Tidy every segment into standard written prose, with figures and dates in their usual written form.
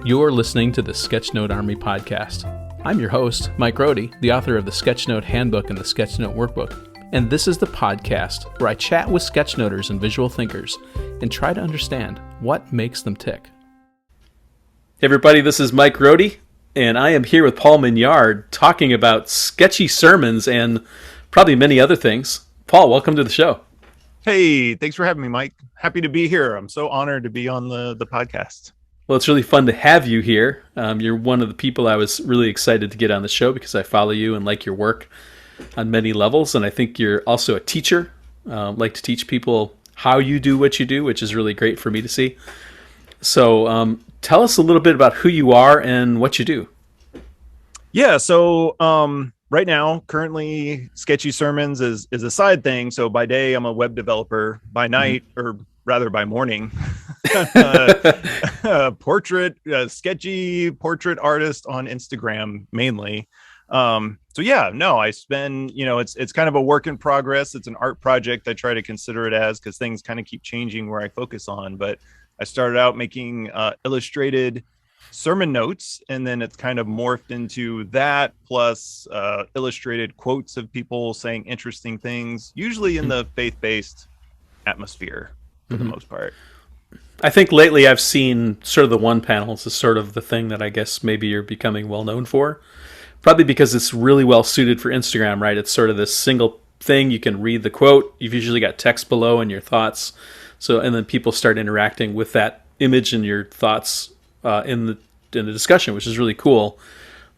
You're listening to the Sketchnote Army Podcast. I'm your host, Mike Rohde, the author of the Sketchnote Handbook and the Sketchnote Workbook. And this is the podcast where I chat with sketchnoters and visual thinkers and try to understand what makes them tick. Hey everybody, this is Mike Rohde, and I am here with Paul Mignard talking about sketchy sermons and probably many other things. Paul, welcome to the show. Hey, thanks for having me, Mike. Happy to be here. I'm so honored to be on the podcast. Well, it's really fun to have you here. You're one of the people I was really excited to get on the show because I follow you and like your work on many levels. And I think you're also a teacher, like to teach people how you do what you do, which is really great for me to see. So tell us a little bit about who you are and what you do. Yeah, so right now, currently, Sketchy Sermons is a side thing. So by day, I'm a web developer. By night, or rather by morning, sketchy portrait artist on Instagram mainly. So yeah, no, I spend, it's kind of a work in progress. It's an art project. I try to consider it as, because things kind of keep changing where I focus on. But I started out making illustrated sermon notes, and then it's kind of morphed into that plus illustrated quotes of people saying interesting things, usually in the faith-based atmosphere for the most part. I think lately I've seen sort of the one panels as sort of the thing that I guess maybe you're becoming well known for, probably because it's really well suited for Instagram, right? It's sort of this single thing. You can read the quote. You've usually got text below and your thoughts. So, and then people start interacting with that image and your thoughts in the discussion, which is really cool.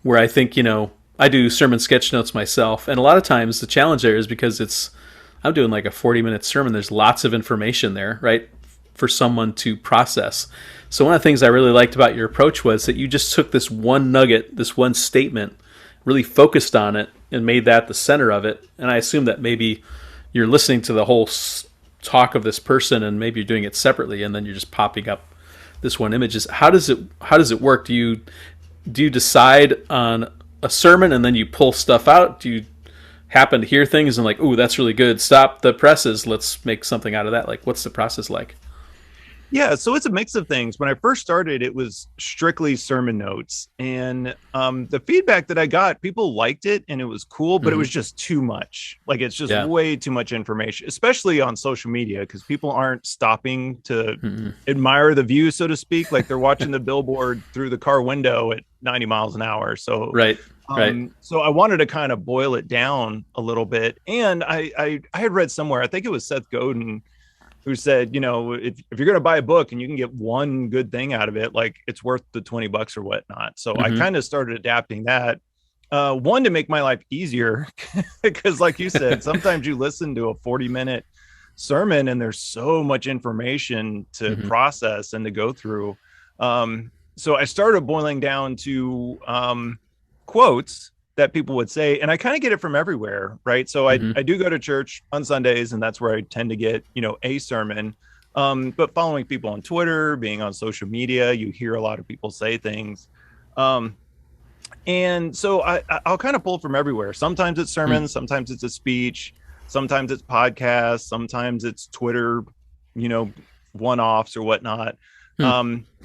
Where I think, I do sermon sketch notes myself, and a lot of times the challenge there is because I'm doing like a 40-minute sermon. There's lots of information there, right, for someone to process. So one of the things I really liked about your approach was that you just took this one nugget, this one statement, really focused on it, and made that the center of it. And I assume that maybe you're listening to the whole talk of this person, and maybe you're doing it separately, and then you're just popping up this one image. How does it work? Do you decide on a sermon and then you pull stuff out? Do you happen to hear things and like, ooh, that's really good, stop the presses, let's make something out of that? Like, what's the process like? Yeah, so it's a mix of things. When I first started, it was strictly sermon notes, and the feedback that I got, people liked it and it was cool, but it was just too much. Like, it's just way too much information, especially on social media, because people aren't stopping to admire the view, so to speak. Like, they're watching the billboard through the car window at 90 miles an hour. So right. So I wanted to kind of boil it down a little bit, and I had read somewhere, I think it was Seth Godin, who said, if you're going to buy a book and you can get one good thing out of it, like, it's worth the $20 or whatnot. So I kind of started adapting that. One, to make my life easier, because like you said, sometimes you listen to a 40-minute sermon and there's so much information to process and to go through. So I started boiling down to quotes that people would say, and I kind of get it from everywhere, right? So I do go to church on Sundays, and that's where I tend to get, a sermon. But following people on Twitter, being on social media, you hear a lot of people say things. And so I'll kind of pull from everywhere. Sometimes it's sermons, sometimes it's a speech, sometimes it's podcasts, sometimes it's Twitter, one-offs or whatnot.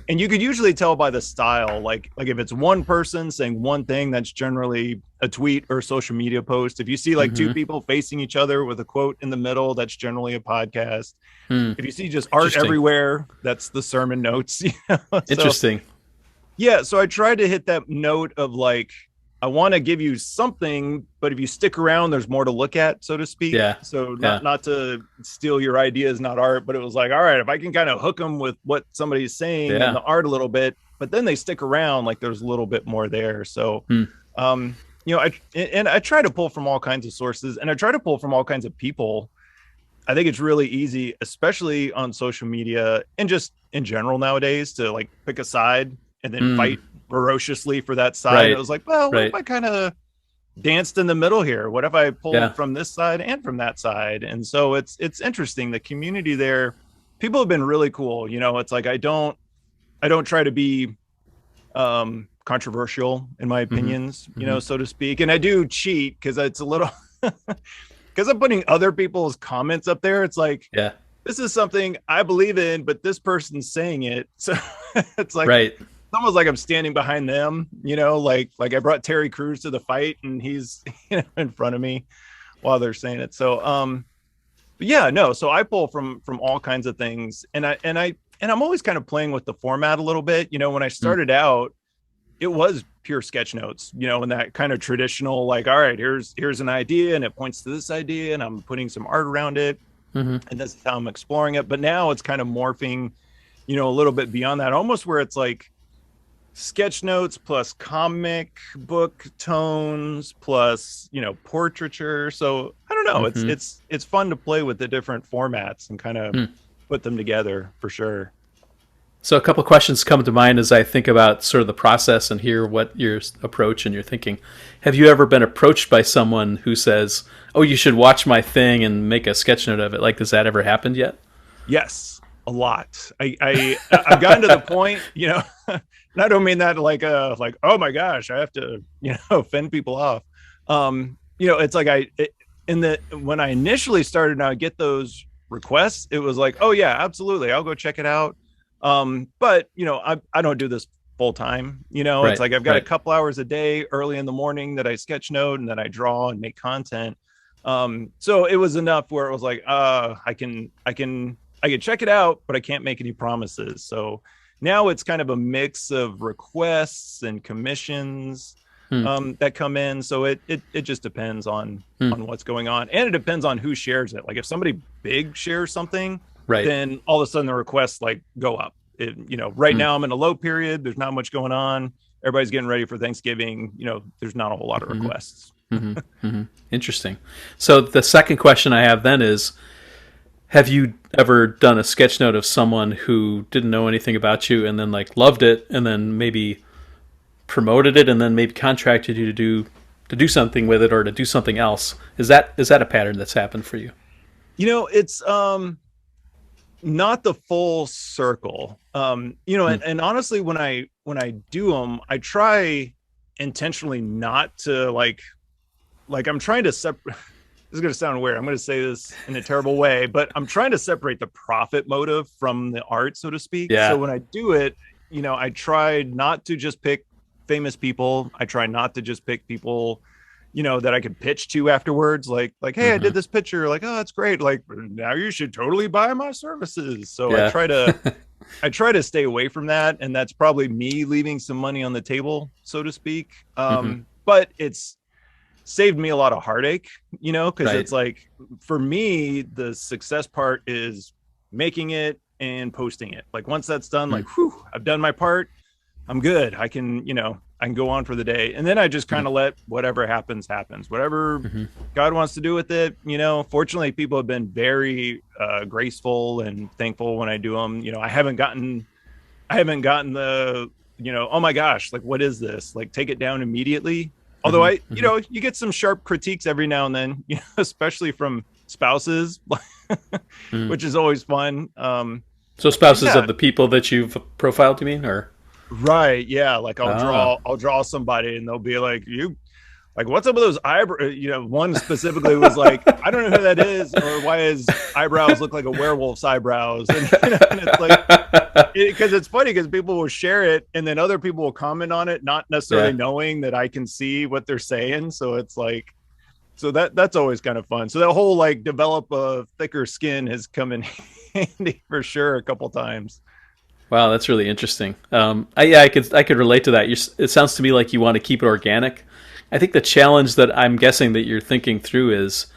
And you could usually tell by the style, like if it's one person saying one thing, that's generally a tweet or a social media post. If you see like two people facing each other with a quote in the middle, that's generally a podcast. If you see just art everywhere, that's the sermon notes. Interesting. So I tried to hit that note of like, I want to give you something, but if you stick around, there's more to look at, so to speak. Yeah. So not to steal your ideas, not art, but it was like, all right, if I can kind of hook them with what somebody's saying in the art a little bit, but then they stick around, like there's a little bit more there. So, I try to pull from all kinds of sources, and I try to pull from all kinds of people. I think it's really easy, especially on social media and just in general nowadays, to like pick a side and then fight ferociously for that side. Right. I was like, well, what if I kind of danced in the middle here? What if I pulled from this side and from that side? And so it's interesting. The community there, people have been really cool. It's like, I don't try to be controversial in my opinions, so to speak. And I do cheat because it's a little, because I'm putting other people's comments up there. It's like, this is something I believe in, but this person's saying it. So it's like, almost like I'm standing behind them, like I brought Terry Crews to the fight and he's in front of me while they're saying it. So but yeah, no, so I pull from all kinds of things, and I'm always kind of playing with the format a little bit. When I started out, it was pure sketch notes, in that kind of traditional, like, all right, here's an idea and it points to this idea and I'm putting some art around it. And that's how I'm exploring it. But now it's kind of morphing, a little bit beyond that, almost where it's like sketch notes plus comic book tones plus, portraiture. So I don't know. It's fun to play with the different formats and kind of put them together for sure. So a couple of questions come to mind as I think about sort of the process and hear what your approach and your thinking. Have you ever been approached by someone who says, "Oh, you should watch my thing and make a sketch note of it"? Like, has that ever happened yet? Yes, a lot. I've gotten to the point, and I don't mean that like oh my gosh, I have to fend people off. It's like when I initially started, now I get those requests. It was like, oh yeah, absolutely, I'll go check it out. But I don't do this full time. Right, it's like I've got a couple hours a day early in the morning that I sketch note and then I draw and make content. So it was enough where it was like, I can check it out, but I can't make any promises. So now it's kind of a mix of requests and commissions that come in. So it just depends on what's going on, and it depends on who shares it. Like if somebody big shares something, then all of a sudden the requests like go up. Right now I'm in a low period. There's not much going on. Everybody's getting ready for Thanksgiving. There's not a whole lot of requests. Interesting. So the second question I have then is, have you ever done a sketch note of someone who didn't know anything about you and then like loved it and then maybe promoted it and then maybe contracted you to do something with it or to do something else? Is that a pattern that's happened for you? It's not the full circle. And honestly, when I do them, I try intentionally not to like I'm trying to separate. This is going to sound weird. I'm going to say this in a terrible way, but I'm trying to separate the profit motive from the art, so to speak. Yeah. So when I do it, I try not to just pick famous people. I try not to just pick people, that I could pitch to afterwards. Like, hey, I did this picture. Like, oh, that's great. Like, now you should totally buy my services. So yeah. I try to stay away from that. And that's probably me leaving some money on the table, so to speak. But it's saved me a lot of heartache, because it's like, for me, the success part is making it and posting it. Like once that's done, like, whew, I've done my part. I'm good. I can go on for the day. And then I just kind of let whatever happens, whatever God wants to do with it. Fortunately, people have been very graceful and thankful when I do them. I haven't gotten the, oh my gosh, like, what is this? Like, take it down immediately. Although you get some sharp critiques every now and then, especially from spouses, which is always fun. So spouses of the people that you've profiled, you mean, or? Right. Yeah. Like I'll draw somebody and they'll be like, what's up with those eyebrows? One specifically was like, I don't know who that is, or why his eyebrows look like a werewolf's eyebrows. And, and it's like, because it's funny because people will share it and then other people will comment on it, not necessarily knowing that I can see what they're saying. So it's like, that's always kind of fun. So that whole like develop a thicker skin has come in handy for sure a couple times. Wow, that's really interesting. I could relate to that. It sounds to me like you want to keep it organic. I think the challenge that I'm guessing that you're thinking through is,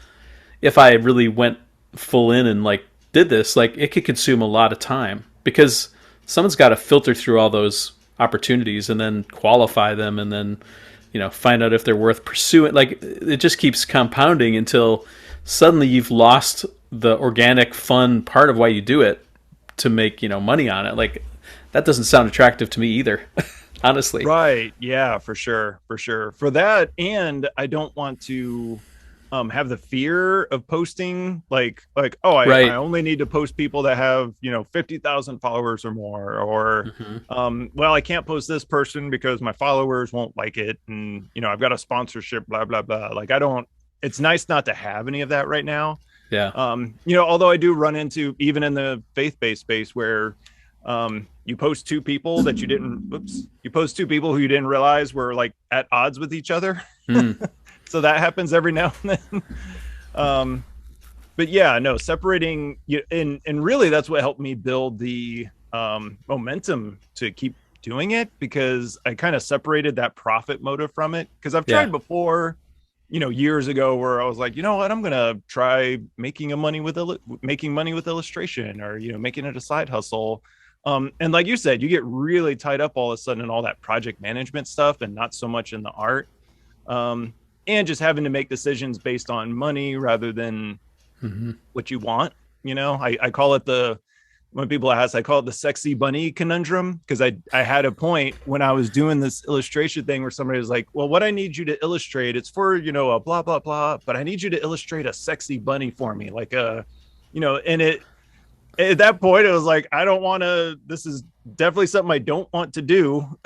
if I really went full in and like did this, like it could consume a lot of time, because someone's got to filter through all those opportunities and then qualify them and then find out if they're worth pursuing. Like it just keeps compounding until suddenly you've lost the organic fun part of why you do it to make money on it. Like that doesn't sound attractive to me either. Honestly. Right. Yeah, for sure. For that, and I don't want to have the fear of posting like I only need to post people that have 50,000 followers or more, or well, I can't post this person because my followers won't like it, and I've got a sponsorship, blah blah blah. Like it's nice not to have any of that right now. Yeah. Although I do run into, even in the faith-based space, where You post two people that you post two people who you didn't realize were like at odds with each other. So that happens every now and then. But yeah, no, separating you, and really that's what helped me build the momentum to keep doing it, because I kind of separated that profit motive from it. Because I've tried before, years ago, where I was like, you know what, I'm gonna try making money with illustration, or making it a side hustle. And like you said, you get really tied up all of a sudden in all that project management stuff and not so much in the art. And just having to make decisions based on money rather than what you want. I call it when people ask, I call it the sexy bunny conundrum, because I had a point when I was doing this illustration thing where somebody was like, well, what I need you to illustrate, it's for, a blah, blah, blah, but I need you to illustrate a sexy bunny for me. Like, and it, at that point, it was like, I don't want to, this is definitely something I don't want to do.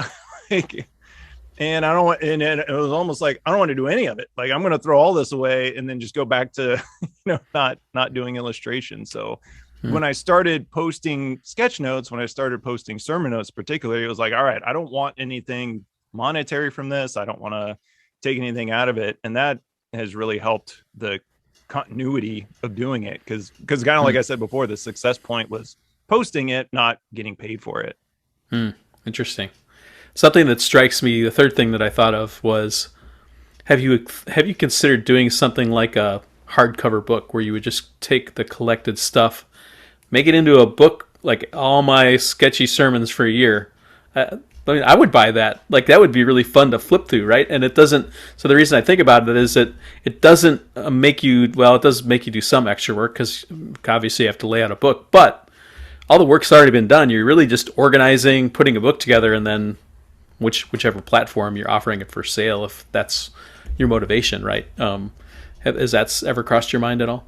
And I don't want, and it was almost like, I don't want to do any of it. Like, I'm going to throw all this away and then just go back to, not doing illustration. So when I started posting sketch notes, when I started posting sermon notes, particularly, it was like, all right, I don't want anything monetary from this. I don't want to take anything out of it. And that has really helped the continuity of doing it. Cause kind of like I said before, the success point was posting it, not getting paid for it. Interesting. Something that strikes me, the third thing that I thought of was, have you considered doing something like a hardcover book where you would just take the collected stuff, make it into a book, like all my sketchy sermons for a year? I mean, I would buy that. Like, that would be really fun to flip through, right? And it doesn't. So the reason I think about it is that it doesn't make you. Well, it does make you do some extra work, because obviously you have to lay out a book, but all the work's already been done. You're really just organizing, putting a book together, and then whichever platform you're offering it for sale, if that's your motivation, right? Has that ever crossed your mind at all?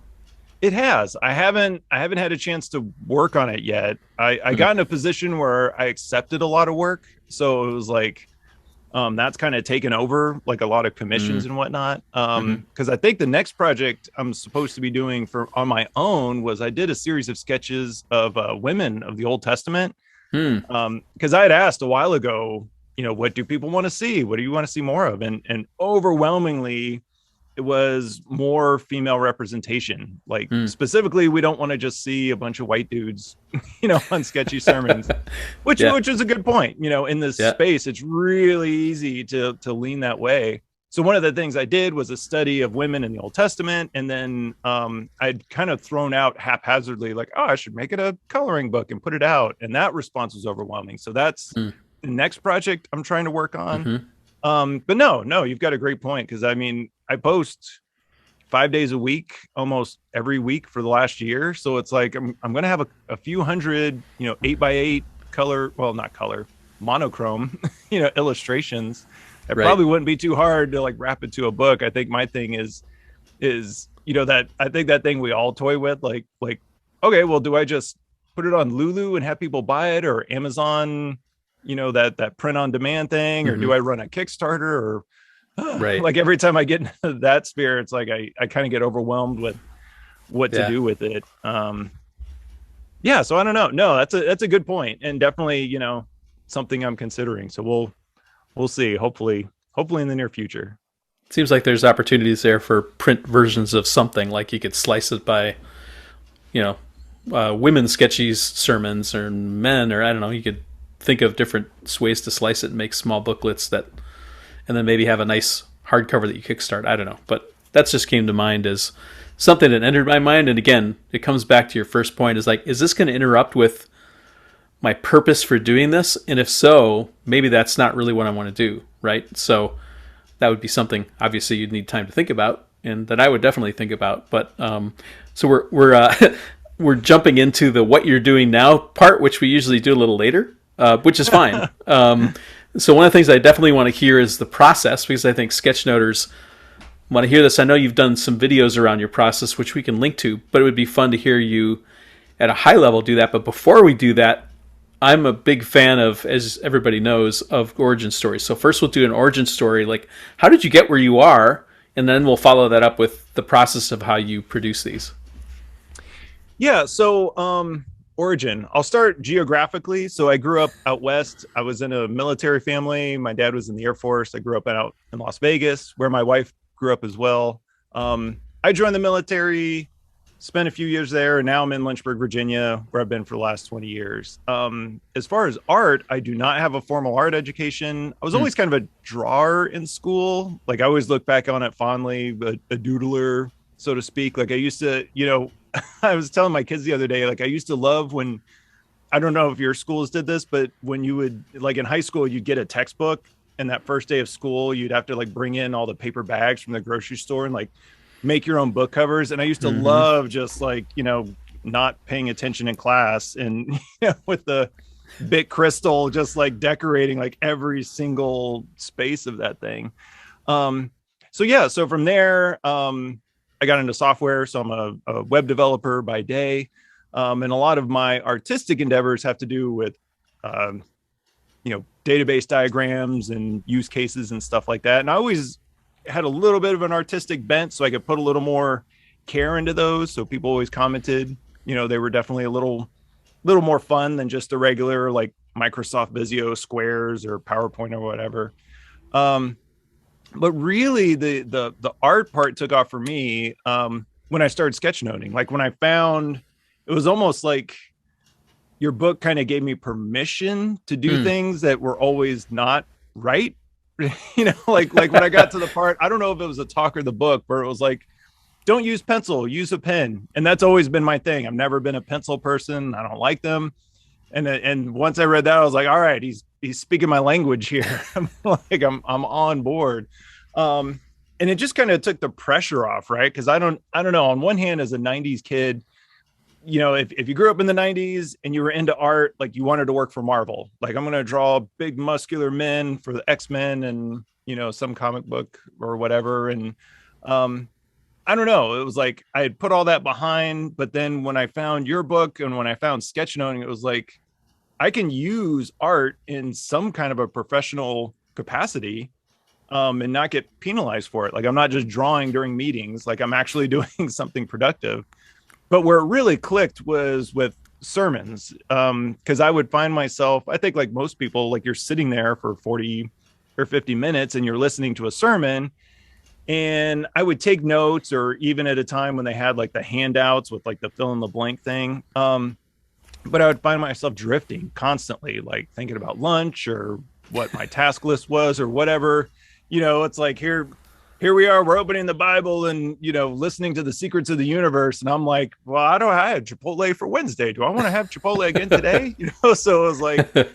It has. I haven't had a chance to work on it yet. I got in a position where I accepted a lot of work, so it was like that's kind of taken over, like a lot of commissions and whatnot. Because I think the next project I'm supposed to be doing on my own was, I did a series of sketches of women of the Old Testament. Because I had asked a while ago, what do people want to see? What do you want to see more of? And overwhelmingly, it was more female representation. Like, specifically, we don't want to just see a bunch of white dudes, on sketchy sermons, which is a good point. In this space, it's really easy to lean that way. So one of the things I did was a study of women in the Old Testament. And then I'd kind of thrown out haphazardly, like, oh, I should make it a coloring book and put it out. And that response was overwhelming. So that's the next project I'm trying to work on. But no, you've got a great point. Because I mean, I post 5 days a week, almost every week for the last year. So it's like, I'm going to have a few hundred, 8x8 monochrome, illustrations. It probably wouldn't be too hard to like wrap it to a book. I think my thing is, that I think that thing we all toy with, like, okay, well, do I just put it on Lulu and have people buy it, or Amazon, that print on demand thing, or do I run a Kickstarter, or like every time I get into that sphere, it's like I kind of get overwhelmed with what to do with it. So I don't know. No, that's a good point, and definitely, something I'm considering. So we'll see. Hopefully in the near future. It seems like there's opportunities there for print versions of something. Like, you could slice it by, women's sketchy sermons, or men, or I don't know. You could think of different ways to slice it and make small booklets and then maybe have a nice hardcover that you kickstart. I don't know, but that just came to mind as something that entered my mind. And again, it comes back to your first point, is like, is this going to interrupt with my purpose for doing this? And if so, maybe that's not really what I want to do, right? So that would be something, obviously, you'd need time to think about, and that I would definitely think about. But so we're jumping into the what you're doing now part, which we usually do a little later, which is fine. So one of the things I definitely want to hear is the process, because I think sketchnoters want to hear this. I know you've done some videos around your process, which we can link to, but it would be fun to hear you at a high level do that. But before we do that, I'm a big fan of, as everybody knows, of origin stories. So first we'll do an origin story, like, how did you get where you are? And then we'll follow that up with the process of how you produce these. Yeah. So origin. I'll start geographically. So I grew up out west. I was in a military family. My dad was in the Air Force. I grew up out in Las Vegas, where my wife grew up as well. I joined the military, spent a few years there, and now I'm in Lynchburg, Virginia, where I've been for the last 20 years. As far as art, I do not have a formal art education. I was always kind of a drawer in school. Like, I always look back on it fondly, but a doodler, so to speak. Like, I used to, I was telling my kids the other day, like, I used to love when, I don't know if your schools did this, but when you would, like, in high school, you'd get a textbook, and that first day of school, you'd have to, like, bring in all the paper bags from the grocery store and, like, make your own book covers. And I used to love just, like, not paying attention in class and with the Bic crystal, just like decorating like every single space of that thing. So from there, I got into software. So I'm a web developer by day. And a lot of my artistic endeavors have to do with, database diagrams and use cases and stuff like that. And I always had a little bit of an artistic bent, so I could put a little more care into those. So people always commented, they were definitely a little more fun than just the regular like Microsoft Visio squares or PowerPoint or whatever. But really the art part took off for me when I started sketchnoting. Like, when I found, it was almost like your book kind of gave me permission to do things that were always not right. Like when I got to the part, I don't know if it was the talk or the book, where it was like, don't use pencil, use a pen. And that's always been my thing. I've never been a pencil person. I don't like them. And once I read that, I was like, all right, he's speaking my language here. I'm on board. And it just kind of took the pressure off, right? Because I don't know. On one hand, as a 90s kid, if you grew up in the 90s and you were into art, like, you wanted to work for Marvel. Like, I'm going to draw big muscular men for the X-Men and, some comic book or whatever. And I don't know. It was like I had put all that behind. But then when I found your book and when I found sketchnoting, it was like, I can use art in some kind of a professional capacity and not get penalized for it. Like, I'm not just drawing during meetings. Like, I'm actually doing something productive. But where it really clicked was with sermons, because I would find myself, I think like most people, like, you're sitting there for 40 or 50 minutes and you're listening to a sermon, and I would take notes, or even at a time when they had like the handouts with like the fill in the blank thing. But I would find myself drifting constantly, like thinking about lunch or what my task list was or whatever. It's like, here we are, we're opening the Bible and, listening to the secrets of the universe. And I'm like, well, I had Chipotle for Wednesday. Do I want to have Chipotle again today? So it was like,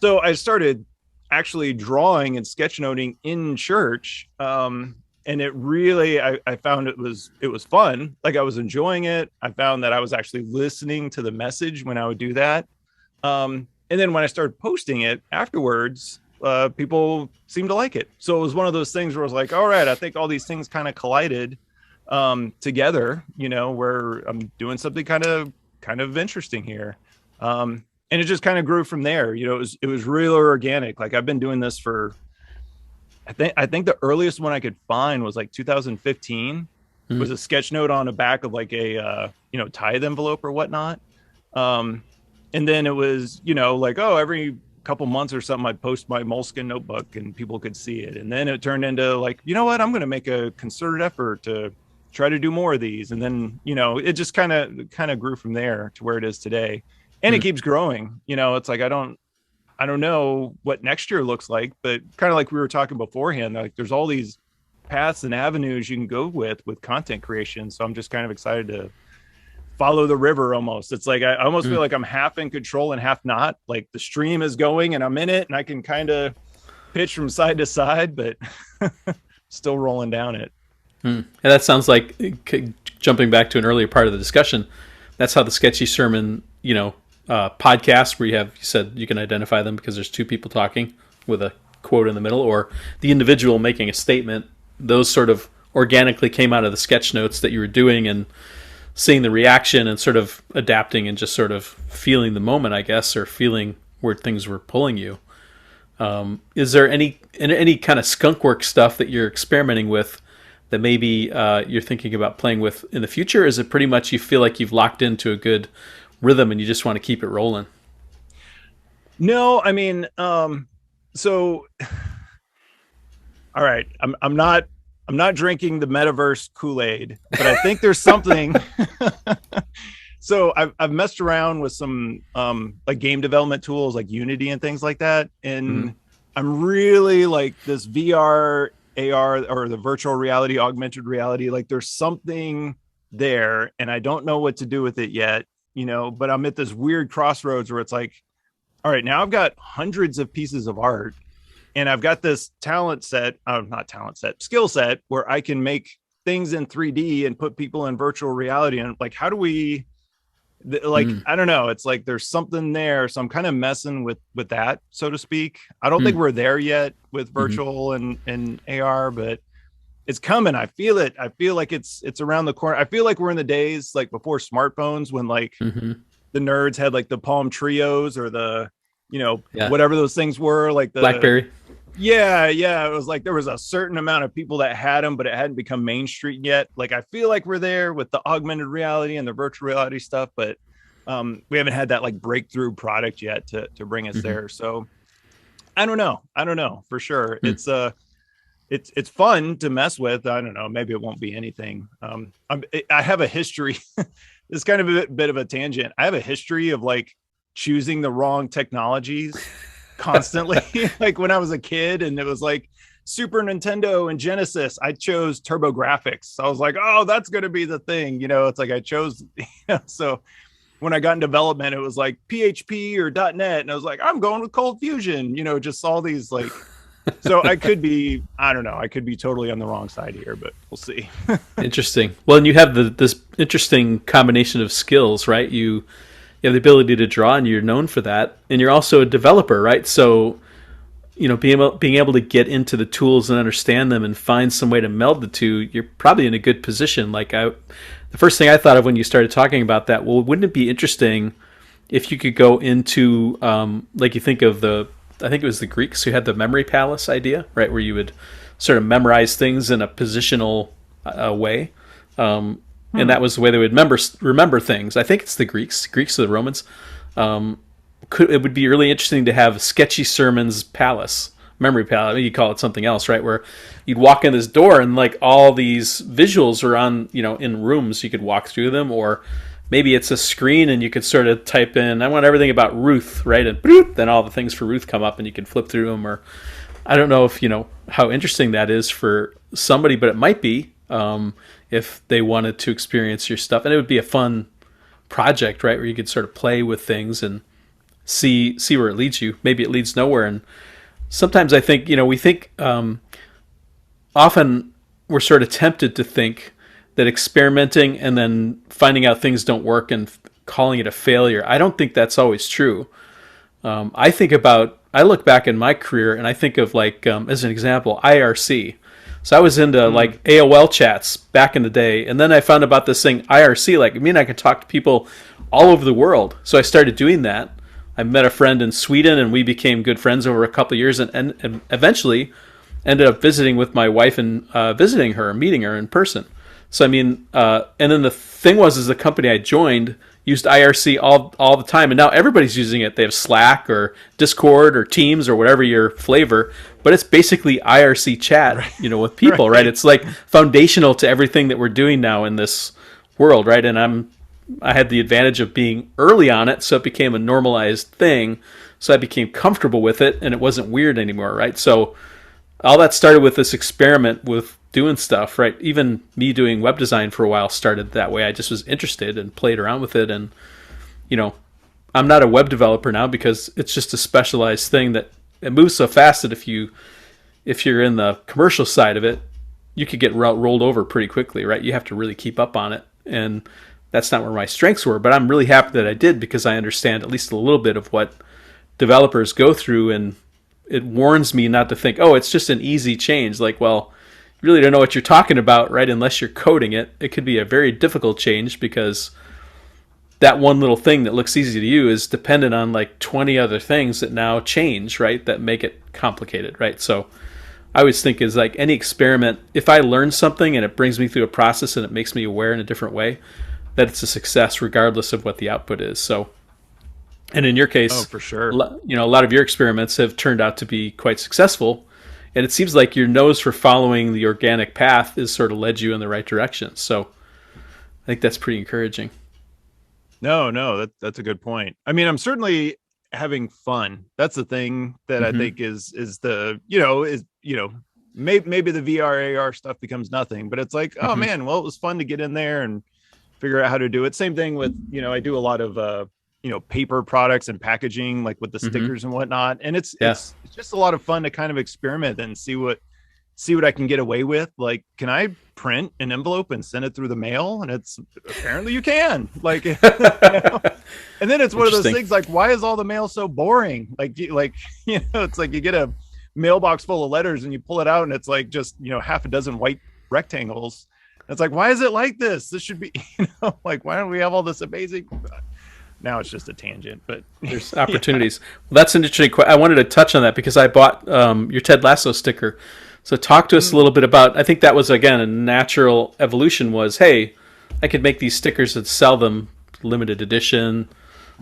so I started actually drawing and sketchnoting in church. And it really, I found it was fun. Like, I was enjoying it. I found that I was actually listening to the message when I would do that. And then when I started posting it afterwards, people seemed to like it. So it was one of those things where I was like, all right, I think all these things kind of collided together, where I'm doing something kind of interesting here. And it just kind of grew from there. It was really organic. Like, I've been doing this for, I think the earliest one I could find was like 2015. Was a sketch note on the back of like a, tithe envelope or whatnot. And then it was, like, oh, every couple months or something, I'd post my Moleskine notebook and people could see it. And then it turned into like, you know what, I'm going to make a concerted effort to try to do more of these. And then, it just kind of grew from there to where it is today. And it keeps growing. It's like, I don't know what next year looks like, but kind of like we were talking beforehand, like, there's all these paths and avenues you can go with content creation. So I'm just kind of excited to follow the river almost. It's like I almost feel like I'm half in control and half not. Like, the stream is going and I'm in it and I can kind of pitch from side to side, but still rolling down it. And that sounds like, jumping back to an earlier part of the discussion, that's how the Sketchy Sermon, podcast, where you said you can identify them because there's two people talking with a quote in the middle, or the individual making a statement. Those sort of organically came out of the sketch notes that you were doing and seeing the reaction and sort of adapting and just sort of feeling the moment, I guess, or feeling where things were pulling you. Is there any kind of skunkworks stuff that you're experimenting with that maybe you're thinking about playing with in the future? Is it pretty much you feel like you've locked into a good rhythm and you just want to keep it rolling? No, I mean, so all right, I'm not drinking the metaverse Kool-Aid, but I think there's something. So I've messed around with some like game development tools like Unity and things like that, and I'm really like this VR, AR, or the virtual reality, augmented reality. Like there's something there, and I don't know what to do with it yet, but I'm at this weird crossroads where it's like, all right, now I've got hundreds of pieces of art, and I've got this skill set where I can make things in 3D and put people in virtual reality. And like, how do we, I don't know. It's like, there's something there. So I'm kind of messing with that, so to speak. I don't think we're there yet with virtual and AR, but it's coming. I feel it. I feel like it's around the corner. I feel like we're in the days like before smartphones, when like the nerds had like the Palm Trios or the, whatever those things were, like the BlackBerry. Yeah. It was like there was a certain amount of people that had them, but it hadn't become mainstream yet. Like I feel like we're there with the augmented reality and the virtual reality stuff, but we haven't had that like breakthrough product yet to bring us there. So I don't know for sure. It's fun to mess with. I don't know. Maybe it won't be anything. I have a history. It's kind of a bit of a tangent. I have a history of like choosing the wrong technologies constantly. Like when I was a kid and it was like Super Nintendo and Genesis, I chose TurboGrafx. I was like, oh, that's going to be the thing. It's like I chose, so when I got in development, it was like PHP or .NET. And I was like, I'm going with Cold Fusion, just all these like, so I could be, I don't know, I could be totally on the wrong side here, but we'll see. Interesting. Well, and you have this interesting combination of skills, right? You have the ability to draw, and you're known for that, and you're also a developer, right? So, being able to get into the tools and understand them and find some way to meld the two, you're probably in a good position. Like the first thing I thought of when you started talking about that, well, wouldn't it be interesting if you could go into, like you think of I think it was the Greeks who had the memory palace idea, right? Where you would sort of memorize things in a positional way. And that was the way they would remember things. I think it's the Greeks or the Romans. It would be really interesting to have Sketchy Sermon's palace, memory palace. I mean, you call it something else, right? Where you'd walk in this door and like all these visuals are on, in rooms. You could walk through them, or maybe it's a screen and you could sort of type in, I want everything about Ruth, right? And boop, then all the things for Ruth come up and you can flip through them. Or I don't know if, how interesting that is for somebody, but it might be. If they wanted to experience your stuff, and it would be a fun project, right? Where you could sort of play with things and see where it leads you. Maybe it leads nowhere. And sometimes I think, we think, often we're sort of tempted to think that experimenting and then finding out things don't work and calling it a failure. I don't think that's always true. I look back in my career and I think of like, as an example, IRC. So I was into like AOL chats back in the day, and then I found about this thing IRC. Like, I could talk to people all over the world. So I started doing that. I met a friend in Sweden, and we became good friends over a couple of years, and eventually ended up visiting with my wife and visiting her, meeting her in person. So and then the thing is the company I joined used IRC all the time, and now everybody's using it. They have Slack or Discord or Teams or whatever your flavor, but it's basically IRC chat, with people, right? It's like foundational to everything that we're doing now in this world, right? And I had the advantage of being early on it, so it became a normalized thing. So I became comfortable with it, and it wasn't weird anymore, right? So all that started with this experiment with doing stuff, right? Even me doing web design for a while started that way. I just was interested and played around with it. And, I'm not a web developer now because it's just a specialized thing that it moves so fast that if you're in the commercial side of it, you could get rolled over pretty quickly, right? You have to really keep up on it. And that's not where my strengths were, but I'm really happy that I did because I understand at least a little bit of what developers go through. And it warns me not to think, oh, it's just an easy change. Like, well, you really don't know what you're talking about, right? Unless you're coding it. It could be a very difficult change because that one little thing that looks easy to you is dependent on like 20 other things that now change, right? That make it complicated, right? So I always think is like any experiment, if I learn something and it brings me through a process and it makes me aware in a different way, that it's a success regardless of what the output is. So, and in your case, for sure, you know, a lot of your experiments have turned out to be quite successful. And it seems like your nose for following the organic path has sort of led you in the right direction. So I think that's pretty encouraging. No, that's a good point. I mean, I'm certainly having fun. That's the thing that I think is maybe the VR AR stuff becomes nothing, but it's like, oh man, well, it was fun to get in there and figure out how to do it. Same thing with, I do a lot of paper products and packaging, like with the stickers and whatnot. And it's just a lot of fun to kind of experiment and see what I can get away with. Like, can I print an envelope and send it through the mail? And it's apparently you can, like, and then it's one of those things like, why is all the mail so boring? Like, it's like you get a mailbox full of letters and you pull it out and it's like just, half a dozen white rectangles. It's like, why is it like this? This should be, like, why don't we have all this amazing? Now it's just a tangent, but there's opportunities. Well, that's an interesting question. I wanted to touch on that because I bought your Ted Lasso sticker. So talk to us a little bit about, I think that was, again, a natural evolution was, hey, I could make these stickers and sell them limited edition.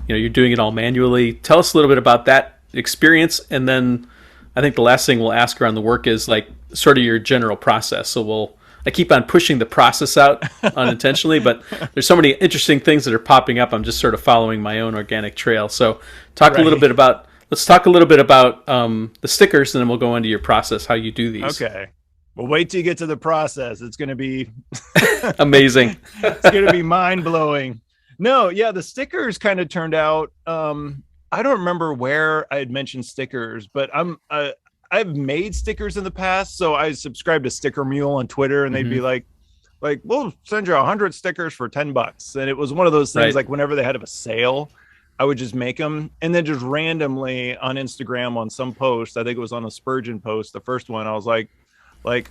You're doing it all manually. Tell us a little bit about that experience. And then I think the last thing we'll ask around the work is like sort of your general process. So I keep on pushing the process out unintentionally, but there's so many interesting things that are popping up. I'm just sort of following my own organic trail. So let's talk a little bit about the stickers, and then we'll go into your process, how you do these. Okay. Well, wait till you get to the process. It's going to be amazing. It's going to be mind blowing. No, yeah, the stickers kind of turned out. I don't remember where I had mentioned stickers, but I've made stickers in the past. So I subscribed to Sticker Mule on Twitter, and they'd be like, we'll send you 100 stickers for $10. And it was one of those things, like whenever they had a sale, I would just make them. And then just randomly on Instagram on some post, I think it was on a Spurgeon post, the first one, I was like,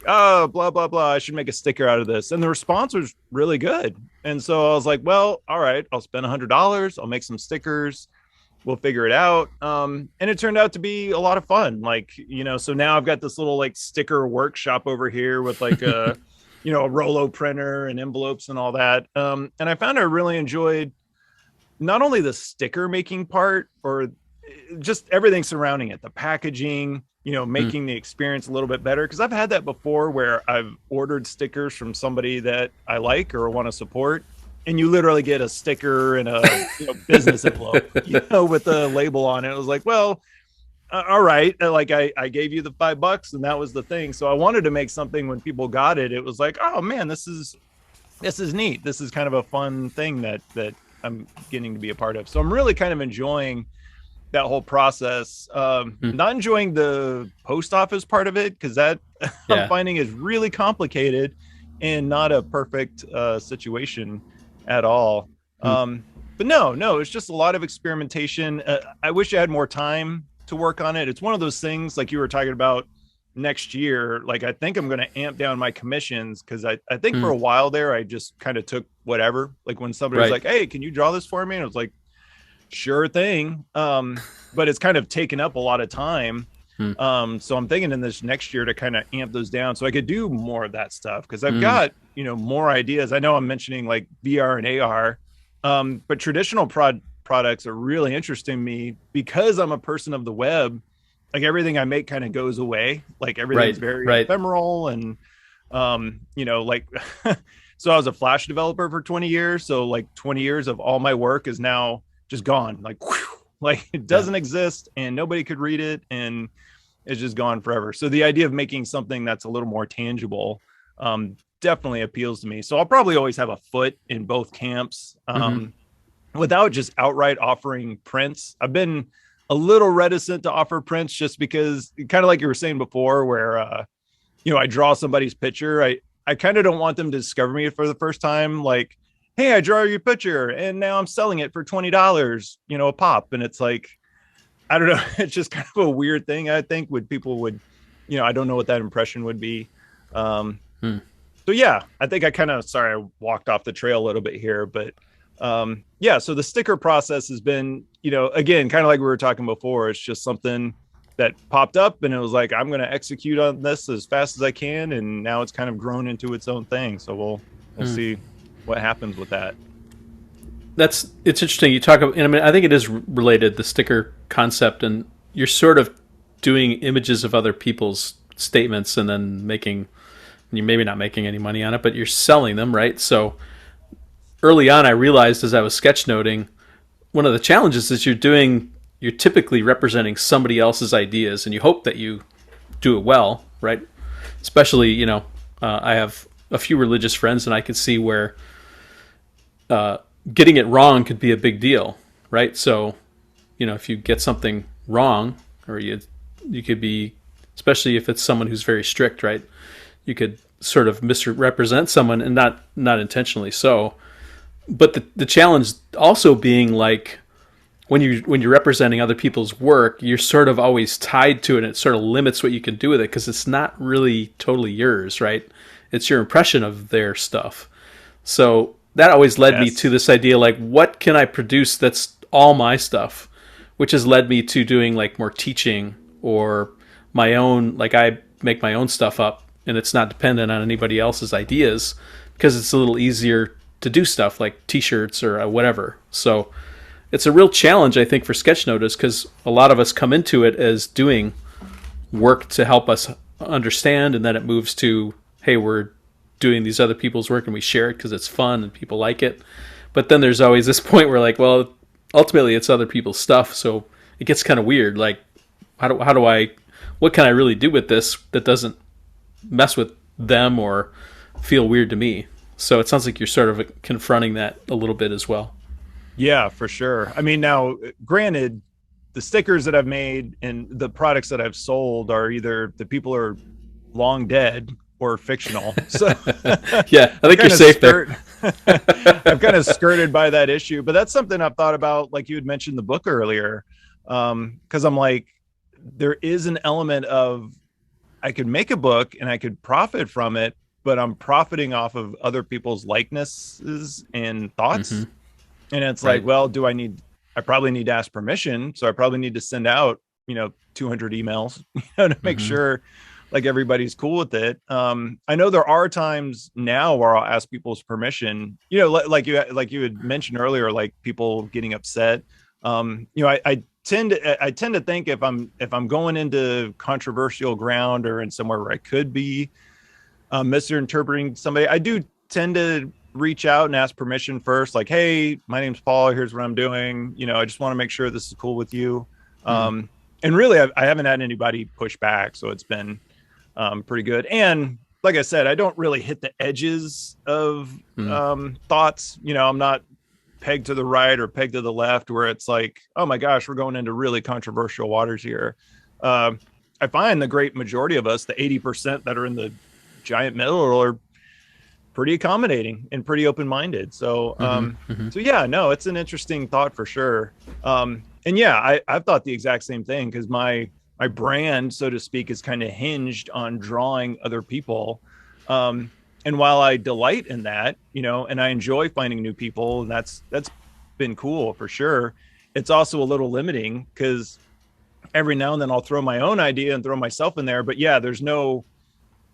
oh, blah, blah, blah, I should make a sticker out of this. And the response was really good. And so I was like, well, all right, I'll spend $100. I'll make some stickers. We'll figure it out. And it turned out to be a lot of fun. Like, so now I've got this little like sticker workshop over here with like a, a Rolo printer and envelopes and all that. And I found I really enjoyed not only the sticker making part or just everything surrounding it, the packaging, making the experience a little bit better. Cause I've had that before where I've ordered stickers from somebody that I like or want to support. And you literally get a sticker and a business envelope, with a label on it. It was like, well, all right. Like I gave you the $5 and that was the thing. So I wanted to make something when people got it. It was like, oh man, this is neat. This is kind of a fun thing that I'm getting to be a part of. So I'm really kind of enjoying that whole process. Not enjoying the post office part of it because that I'm finding is really complicated and not a perfect situation at all. But no, it's just a lot of experimentation. I wish I had more time to work on it. It's one of those things like you were talking about next year. Like, I think I'm going to amp down my commissions because I think for a while there, I just kind of took whatever. Like when somebody was like, hey, can you draw this for me? And I was like, sure thing. But it's kind of taken up a lot of time. So I'm thinking in this next year to kind of amp those down so I could do more of that stuff because I've got, more ideas. I know I'm mentioning like VR and AR, but traditional products are really interesting to me because I'm a person of the web. Like everything I make kind of goes away. Like everything's very ephemeral and, like, so I was a Flash developer for 20 years. So like 20 years of all my work is now just gone. Like, like it doesn't exist and nobody could read it and it's just gone forever. So the idea of making something that's a little more tangible, definitely appeals to me. So I'll probably always have a foot in both camps, without just outright offering prints. I've been a little reticent to offer prints just because kind of like you were saying before, where, I draw somebody's picture. I kind of don't want them to discover me for the first time. Like, hey, I draw your picture and now I'm selling it for $20, a pop. And it's like, I don't know. It's just kind of a weird thing. I think people would, I don't know what that impression would be. So yeah, I think I walked off the trail a little bit here, but so the sticker process has been, again, kind of like we were talking before, it's just something that popped up and it was like, I'm going to execute on this as fast as I can. And now it's kind of grown into its own thing. So we'll see what happens with that. it's interesting. You talk about, and I mean, I think it is related, the sticker concept, and you're sort of doing images of other people's statements and then you're maybe not making any money on it, but you're selling them, right? So early on, I realized as I was sketchnoting, one of the challenges is you're typically representing somebody else's ideas, and you hope that you do it well, right? Especially, I have a few religious friends, and I could see where getting it wrong could be a big deal, right? So, if you get something wrong, or you could be, especially if it's someone who's very strict, right? You could sort of misrepresent someone, and not intentionally so. But the challenge also being like, when you're representing other people's work, you're sort of always tied to it, and it sort of limits what you can do with it because it's not really totally yours, right? It's your impression of their stuff. So that always led me to this idea, like, what can I produce that's all my stuff? Which has led me to doing like more teaching or my own, like I make my own stuff up, and it's not dependent on anybody else's ideas because it's a little easier to do stuff like t-shirts or whatever. So it's a real challenge, I think, for sketchnotists, because a lot of us come into it as doing work to help us understand, and then it moves to, hey, we're doing these other people's work and we share it because it's fun and people like it. But then there's always this point where, like, well, ultimately it's other people's stuff, so it gets kind of weird. Like, what can I really do with this that doesn't mess with them or feel weird to me? So it sounds like you're sort of confronting that a little bit as well. Yeah, for sure. I mean, now, granted, the stickers that I've made and the products that I've sold are either the people are long dead or fictional. So yeah, I think you're safe there. I've kind of skirted by that issue, but that's something I've thought about. Like you had mentioned the book earlier, because I'm like, there is an element of, I could make a book and I could profit from it, but I'm profiting off of other people's likenesses and thoughts. Mm-hmm. And it's like, well, I probably need to ask permission. So I probably need to send out, 200 emails, to make sure like everybody's cool with it. I know there are times now where I'll ask people's permission, like you had mentioned earlier, like people getting upset. I tend to think if I'm going into controversial ground or in somewhere where I could be misinterpreting somebody, I do tend to reach out and ask permission first, like, hey, my name's Paul, here's what I'm doing, I just want to make sure this is cool with you. And really I haven't had anybody push back, so it's been pretty good. And like I said, I don't really hit the edges of thoughts. I'm not pegged to the right or pegged to the left where it's like, oh my gosh, we're going into really controversial waters here. I find the great majority of us, the 80% that are in the giant middle, are pretty accommodating and pretty open-minded. So, so yeah, no, it's an interesting thought for sure. And yeah, I've thought the exact same thing, because my brand, so to speak, is kind of hinged on drawing other people. And while I delight in that, and I enjoy finding new people, and that's been cool for sure, it's also a little limiting, because every now and then I'll throw my own idea and throw myself in there. But yeah, there's no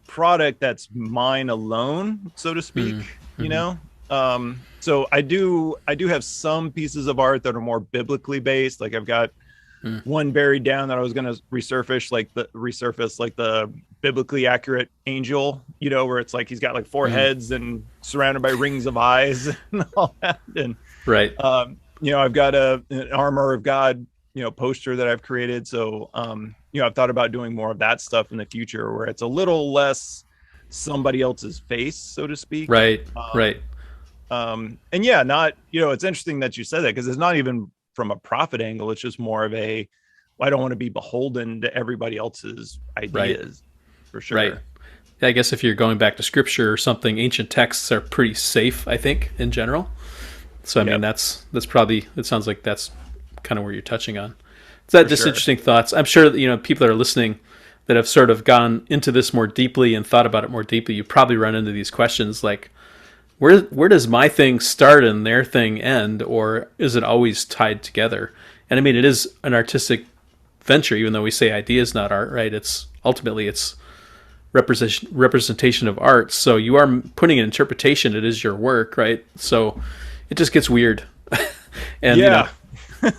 product that's mine alone, so to speak, so I do have some pieces of art that are more biblically based. Like I've got one buried down that I was going to resurface like the biblically accurate angel, where it's like he's got like four heads and surrounded by rings of eyes and all that. And I've got an armor of God poster that I've created. So I've thought about doing more of that stuff in the future, where it's a little less somebody else's face, so to speak. Right. And yeah, not, it's interesting that you said that, because it's not even from a profit angle. It's just more of I don't want to be beholden to everybody else's ideas, for sure. Right. I guess if you're going back to scripture or something, ancient texts are pretty safe, I think, in general. So, I mean, that's probably, it sounds like that's kind of where you're touching on. So that just interesting thoughts. I'm sure that, people that are listening that have sort of gone into this more deeply and thought about it more deeply, you probably run into these questions like, where does my thing start and their thing end, or is it always tied together? And I mean, it is an artistic venture, even though we say idea is not art, right? It's ultimately representation of art. So you are putting an interpretation. It is your work, right? So it just gets weird. And Yeah,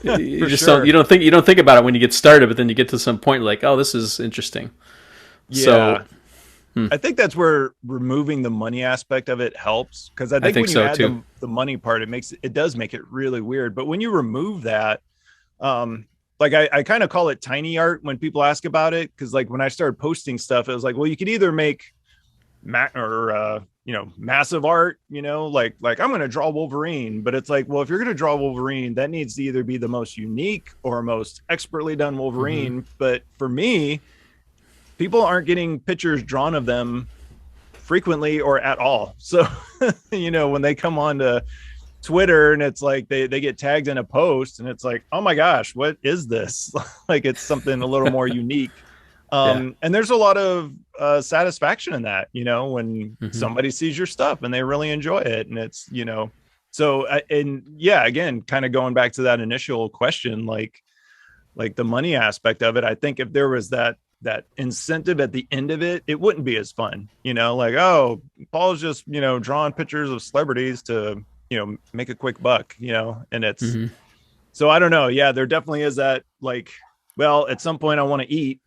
you for just sure. don't think about it when you get started, but then you get to some point like, oh, this is interesting. So Yeah. I think that's where removing the money aspect of it helps, because I I think think when you so add too. the money part, it does make it really weird. But when you remove that, um, like I kind of call it tiny art when people ask about it, because like when I started posting stuff, it was like, well, you could either make massive art, like I'm going to draw Wolverine, but it's like, well, if you're going to draw Wolverine, that needs to either be the most unique or most expertly done Hmm. Wolverine. But for me, people aren't getting pictures drawn of them frequently or at all. So, when they come on to Twitter and it's like they get tagged in a post and it's like, oh my gosh, what is this? Like it's something a little more unique. Yeah. And there's a lot of satisfaction in that, when Hmm. somebody sees your stuff and they really enjoy it. And it's, so, and yeah, again, kind of going back to that initial question, like the money aspect of it, I think if there was that incentive at the end of it, it wouldn't be as fun, like, oh, Paul's just, drawing pictures of celebrities to, make a quick buck, and it's, Hmm. so I don't know. Yeah, there definitely is that, like, well, at some point I want to eat,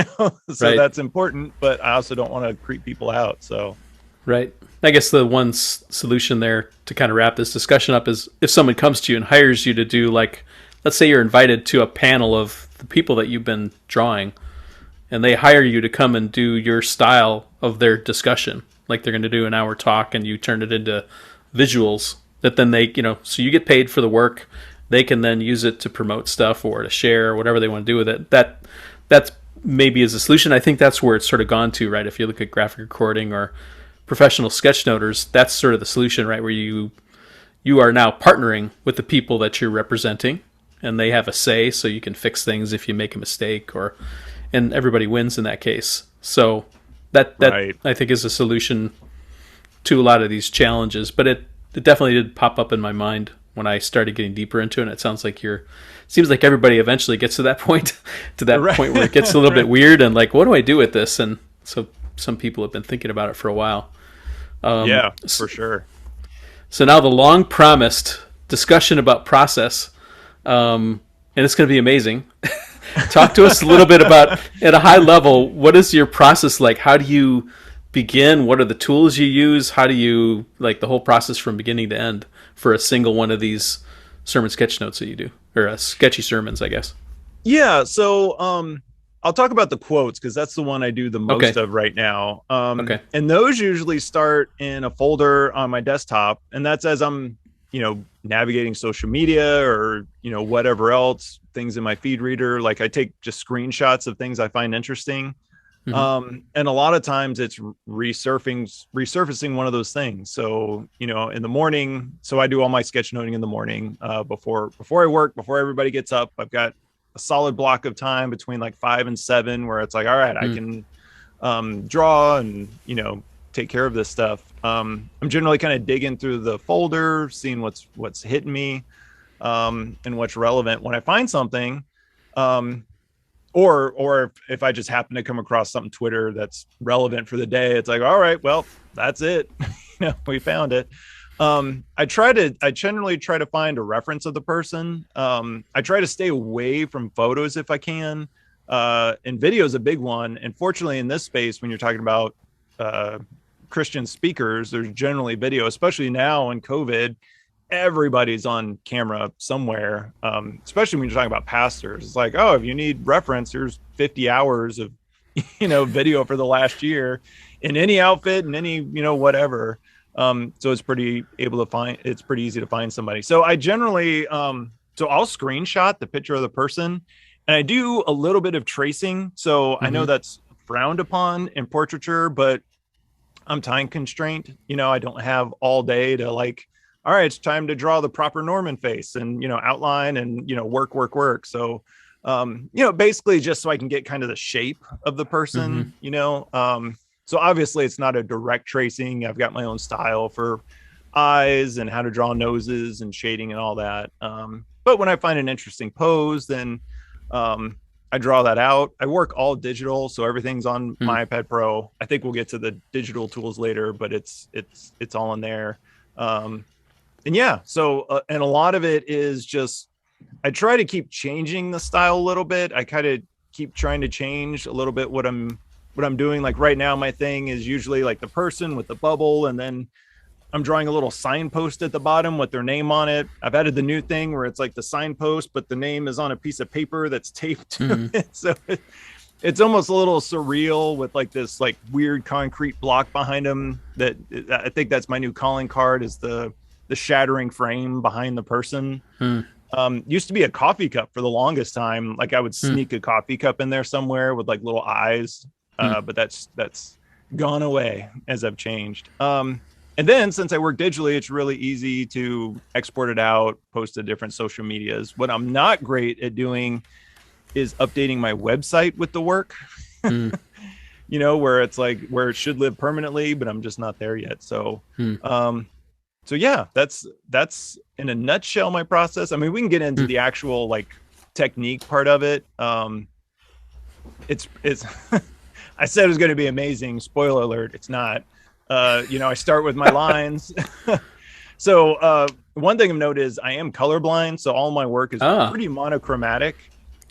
so Right. that's important, but I also don't want to creep people out. So Right. I guess the one solution there to kind of wrap this discussion up is if someone comes to you and hires you to do, like, let's say you're invited to a panel of the people that you've been drawing, and they hire you to come and do your style of their discussion, like they're going to do an hour talk, and you turn it into visuals that then they, so you get paid for the work. They can then use it to promote stuff or to share or whatever they want to do with it. That's maybe is a solution. I think that's where it's sort of gone to, right? If you look at graphic recording or professional sketchnoters, that's sort of the solution, right? Where you are now partnering with the people that you're representing, and they have a say, so you can fix things if you make a mistake, or and everybody wins in that case. So that right. I think is a solution to a lot of these challenges. But it definitely did pop up in my mind when I started getting deeper into it. And it sounds like seems like everybody eventually gets to that point, to that Right. point where it gets a little bit Right. weird and like, what do I do with this? And so some people have been thinking about it for a while. Yeah, for sure. So now the long promised discussion about process, and it's going to be amazing. Talk to us a little bit about, at a high level, what is your process like? How do you begin? What are the tools you use? How do you, like, the whole process from beginning to end for a single one of these sermon sketch notes that you do, or sketchy sermons, I guess? Yeah. So, I'll talk about the quotes because that's the one I do the most Okay. of right now. Okay. And those usually start in a folder on my desktop, and that's as I'm, navigating social media or whatever else, things in my feed reader. Like I take just screenshots of things I find interesting. Hmm. And a lot of times it's resurfacing one of those things. So, in the morning, so I do all my sketchnoting in the morning, before I work, before everybody gets up. I've got a solid block of time between like 5 and 7 where it's like, all right, I Mm. can draw and, take care of this stuff. I'm generally kind of digging through the folder, seeing what's hitting me, and what's relevant. When I find something, um, or if I just happen to come across something Twitter that's relevant for the day, it's like, all right, well, that's it. We found it. I generally try to find a reference of the person. I try to stay away from photos if I can. And video is a big one. And fortunately in this space, when you're talking about, Christian speakers, there's generally video, especially now in COVID, everybody's on camera somewhere. Especially when you're talking about pastors, it's like, oh, if you need reference, here's 50 hours of, video for the last year in any outfit and any, whatever. So it's pretty easy to find somebody. So I generally, so I'll screenshot the picture of the person and I do a little bit of tracing. So I know Hmm. that's frowned upon in portraiture, but I'm time constrained. I don't have all day to like, all right, it's time to draw the proper Norman face and, outline and, work. So, basically just so I can get kind of the shape of the Hmm. person, so obviously it's not a direct tracing. I've got my own style for eyes and how to draw noses and shading and all that. But when I find an interesting pose, then, I draw that out. I work all digital, so everything's on Hmm. my iPad Pro. I think we'll get to the digital tools later, but it's all in there. Um, And yeah, so and a lot of it is just I try to keep changing the style a little bit. I kind of keep trying to change a little bit what I'm doing. Like right now, my thing is usually like the person with the bubble, and then I'm drawing a little signpost at the bottom with their name on it. I've added the new thing where it's like the signpost, but the name is on a piece of paper that's taped to it. So it's almost a little surreal with like this like weird concrete block behind them. That I think that's my new calling card, is the shattering frame behind the person. Used to be a coffee cup for the longest time. Like I would sneak a coffee cup in there somewhere with like little eyes. But that's gone away as I've changed. And then since I work digitally, it's really easy to export it out, post to different social medias. What I'm not great at doing is updating my website with the work, you know, where it's like where it should live permanently, but I'm just not there yet. So, so yeah, that's in a nutshell my process. I mean, we can get into the actual like technique part of it. It's I said it was going to be amazing. Spoiler alert, it's not. You know, I start with my lines. So one thing of note is I am colorblind, so all my work is pretty monochromatic.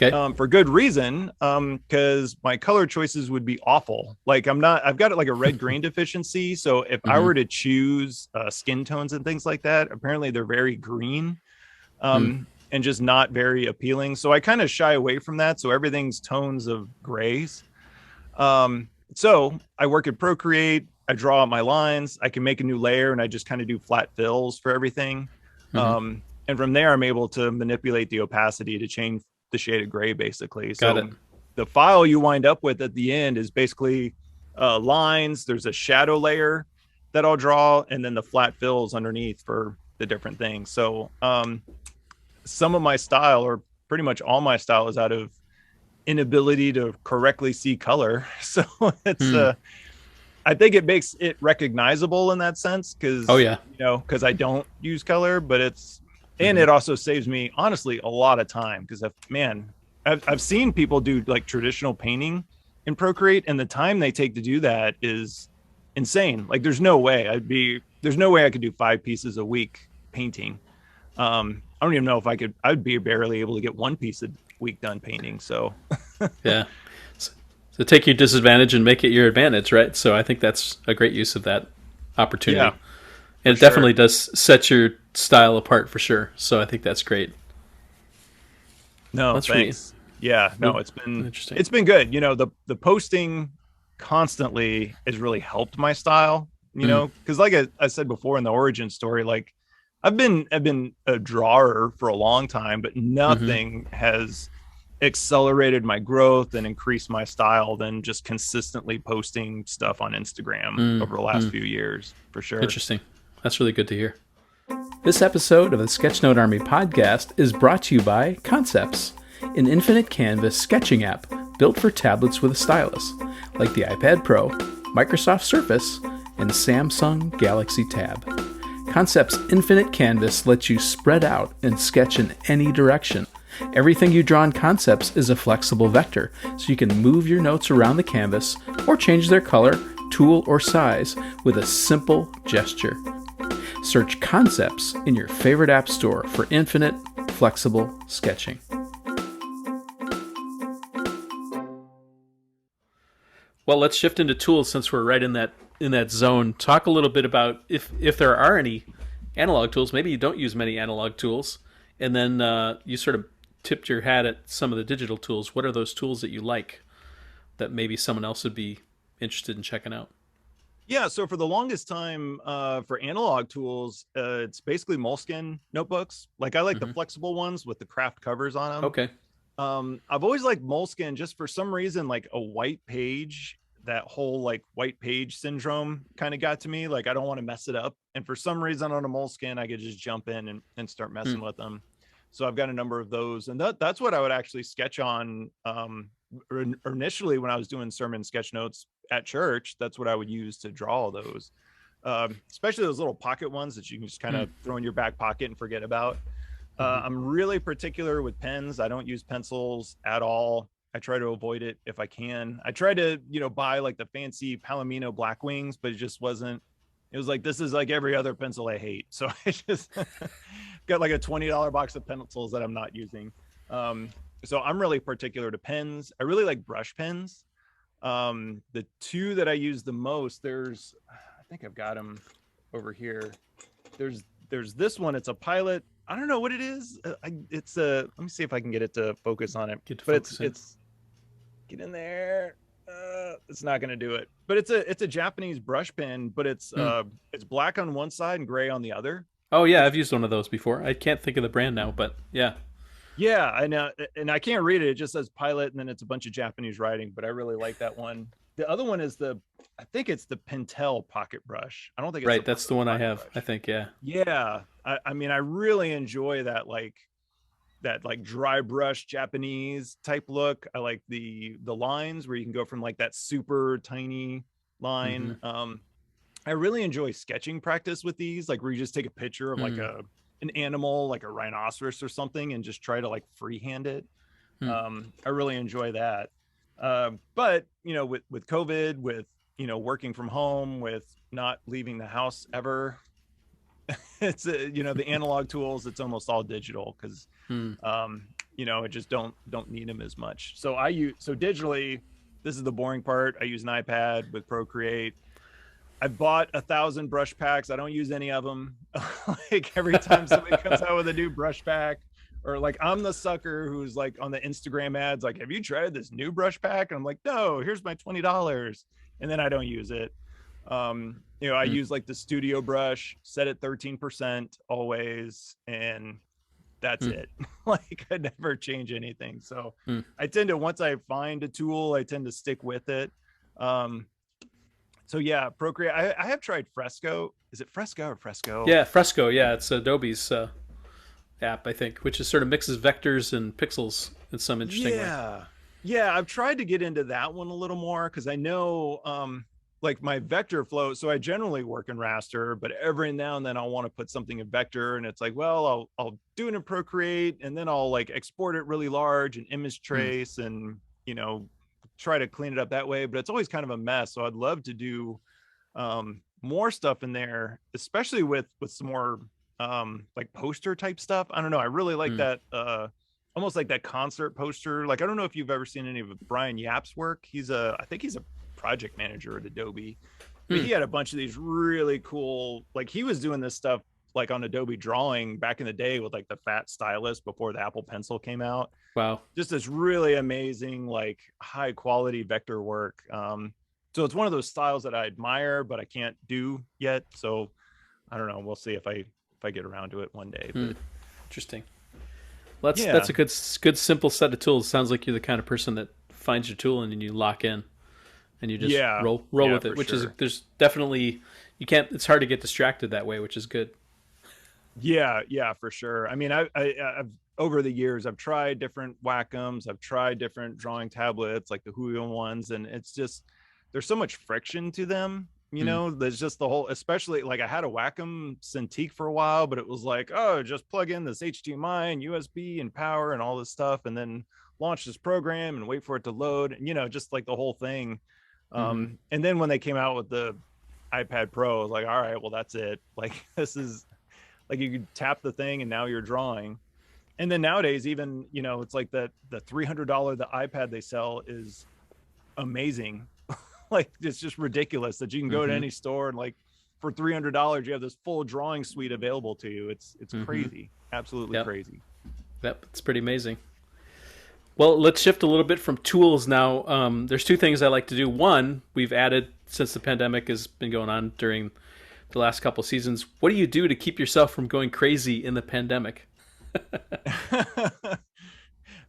Okay. For good reason, because my color choices would be awful. Like I've got like a red grain deficiency. So if I were to choose skin tones and things like that, apparently they're very green and just not very appealing. So I kind of shy away from that. So everything's tones of grays. So I work at Procreate. I draw out my lines. I can make a new layer and I just kind of do flat fills for everything. And from there, I'm able to manipulate the opacity to change the shade of gray, basically. So the file you wind up with at the end is basically lines. There's a shadow layer that I'll draw, and then the flat fills underneath for the different things. So some of my style, or pretty much all my style, is out of inability to correctly see color. So it's I think it makes it recognizable in that sense, because you know, because I don't use color, but it's and it also saves me honestly a lot of time, because I've seen people do like traditional painting in Procreate, and the time they take to do that is insane. Like there's no way I could do 5 pieces a week painting. I don't even know if I'd be barely able to get 1 piece a week done painting. So yeah. So take your disadvantage and make it your advantage, right? So I think that's a great use of that opportunity. Yeah, and it definitely does set your style apart for sure. So I think that's great. No, that's thanks. Yeah, no, it's been interesting. It's been good. You know, the posting constantly has really helped my style, you know, because like I said before in the origin story, like I've been a drawer for a long time, but nothing has accelerated my growth and increased my style than just consistently posting stuff on Instagram over the last few years, for sure. Interesting. That's really good to hear. This episode of the Sketchnote Army Podcast is brought to you by Concepts, an infinite canvas sketching app built for tablets with a stylus, like the iPad Pro, Microsoft Surface, and Samsung Galaxy Tab. Concepts' infinite canvas lets you spread out and sketch in any direction. Everything you draw in Concepts is a flexible vector, so you can move your notes around the canvas or change their color, tool, or size with a simple gesture. Search Concepts in your favorite app store for infinite, flexible sketching. Well, let's shift into tools since we're right in that zone. Talk a little bit about if there are any analog tools. Maybe you don't use many analog tools, and then you sort of tipped your hat at some of the digital tools. What are those tools that you like that maybe someone else would be interested in checking out? Yeah, so for the longest time, for analog tools, it's basically Moleskine notebooks. Like I like the flexible ones with the craft covers on them. Okay. I've always liked Moleskine, just for some reason, like a white page, that whole like white page syndrome kind of got to me. Like I don't want to mess it up. And for some reason on a Moleskine, I could just jump in and start messing with them. So I've got a number of those, and that's what I would actually sketch on. Or initially, when I was doing sermon sketch notes at church, that's what I would use to draw all those, especially those little pocket ones that you can just kind of throw in your back pocket and forget about. I'm really particular with pens. I don't use pencils at all. I try to avoid it if I can. I try to, buy like the fancy Palomino Blackwings, but it just wasn't It was like, this is like every other pencil I hate. So I just got like a $20 box of pencils that I'm not using. So I'm really particular to pens. I really like brush pens. The two that I use the most, I think I've got them over here. There's this one. It's a Pilot. I don't know what it is. Let me see if I can get it to focus on it. It's get in there. It's not going to do it, but it's a Japanese brush pen, but it's black on one side and gray on the other. Oh yeah, I've used one of those before. I can't think of the brand now, but yeah. Yeah, I know, and I can't read it. It just says Pilot, and then it's a bunch of Japanese writing. But I really like that one. The other one is I think it's the Pentel pocket brush. I don't think it's right. That's the one I have. Brush. I think, yeah. Yeah, I mean, I really enjoy that like dry brush Japanese type look. I like the lines where you can go from like that super tiny line. I really enjoy sketching practice with these, like where you just take a picture of like an animal, like a rhinoceros or something, and just try to like freehand it. I really enjoy that. But with COVID, with working from home, with not leaving the house ever, it's the analog tools, it's almost all digital because I just don't need them as much. So digitally, this is the boring part. I use an iPad with Procreate. I bought 1,000 brush packs. I don't use any of them. Like every time somebody comes out with a new brush pack, or like I'm the sucker who's like on the Instagram ads, like, have you tried this new brush pack? And I'm like, no, here's my $20. And then I don't use it. I use like the studio brush, set at 13% always. And that's it. Like I never change anything. So I tend to, once I find a tool, I tend to stick with it. So yeah, Procreate. I have tried Fresco. Is it Fresco or Fresco? Yeah, Fresco. Yeah, it's Adobe's app, I think, which is sort of mixes vectors and pixels in some interesting way. Yeah. I've tried to get into that one a little more because I know, like my vector flow. So I generally work in raster, but every now and then I'll want to put something in vector, and it's like, well, I'll do it in Procreate, and then I'll like export it really large and image trace, and try to clean it up that way, but it's always kind of a mess. So I'd love to do more stuff in there, especially with some more like poster type stuff. I don't know. I really like that almost like that concert poster. Like, I don't know if you've ever seen any of Brian Yap's work. I think he's a project manager at Adobe. But he had a bunch of these really cool, like he was doing this stuff like on Adobe Drawing back in the day with like the fat stylus before the Apple Pencil came out. Wow. Just this really amazing, like high quality vector work. So it's one of those styles that I admire, but I can't do yet. So I don't know. We'll see if I get around to it one day. But interesting. Well, that's a good simple set of tools. Sounds like you're the kind of person that finds your tool and then you lock in and you just roll with it, which is, there's definitely, it's hard to get distracted that way, which is good. Yeah, for sure. I mean, I've over the years, I've tried different Wacom's, I've tried different drawing tablets, like the Huion ones, and it's just, there's so much friction to them. There's just the whole, especially like I had a Wacom Cintiq for a while, but it was like, oh, just plug in this HDMI and USB and power and all this stuff, and then launch this program and wait for it to load, and just like the whole thing. And then when they came out with the iPad Pro, I was like, all right, well, that's it. Like, this is like, you could tap the thing and now you're drawing. And then nowadays, even, it's like the $300, the iPad they sell is amazing. Like, it's just ridiculous that you can go to any store and like for $300, you have this full drawing suite available to you. It's crazy. Absolutely crazy. Yep. It's pretty amazing. Well, let's shift a little bit from tools now. There's two things I like to do. One, we've added since the pandemic has been going on during the last couple of seasons. What do you do to keep yourself from going crazy in the pandemic?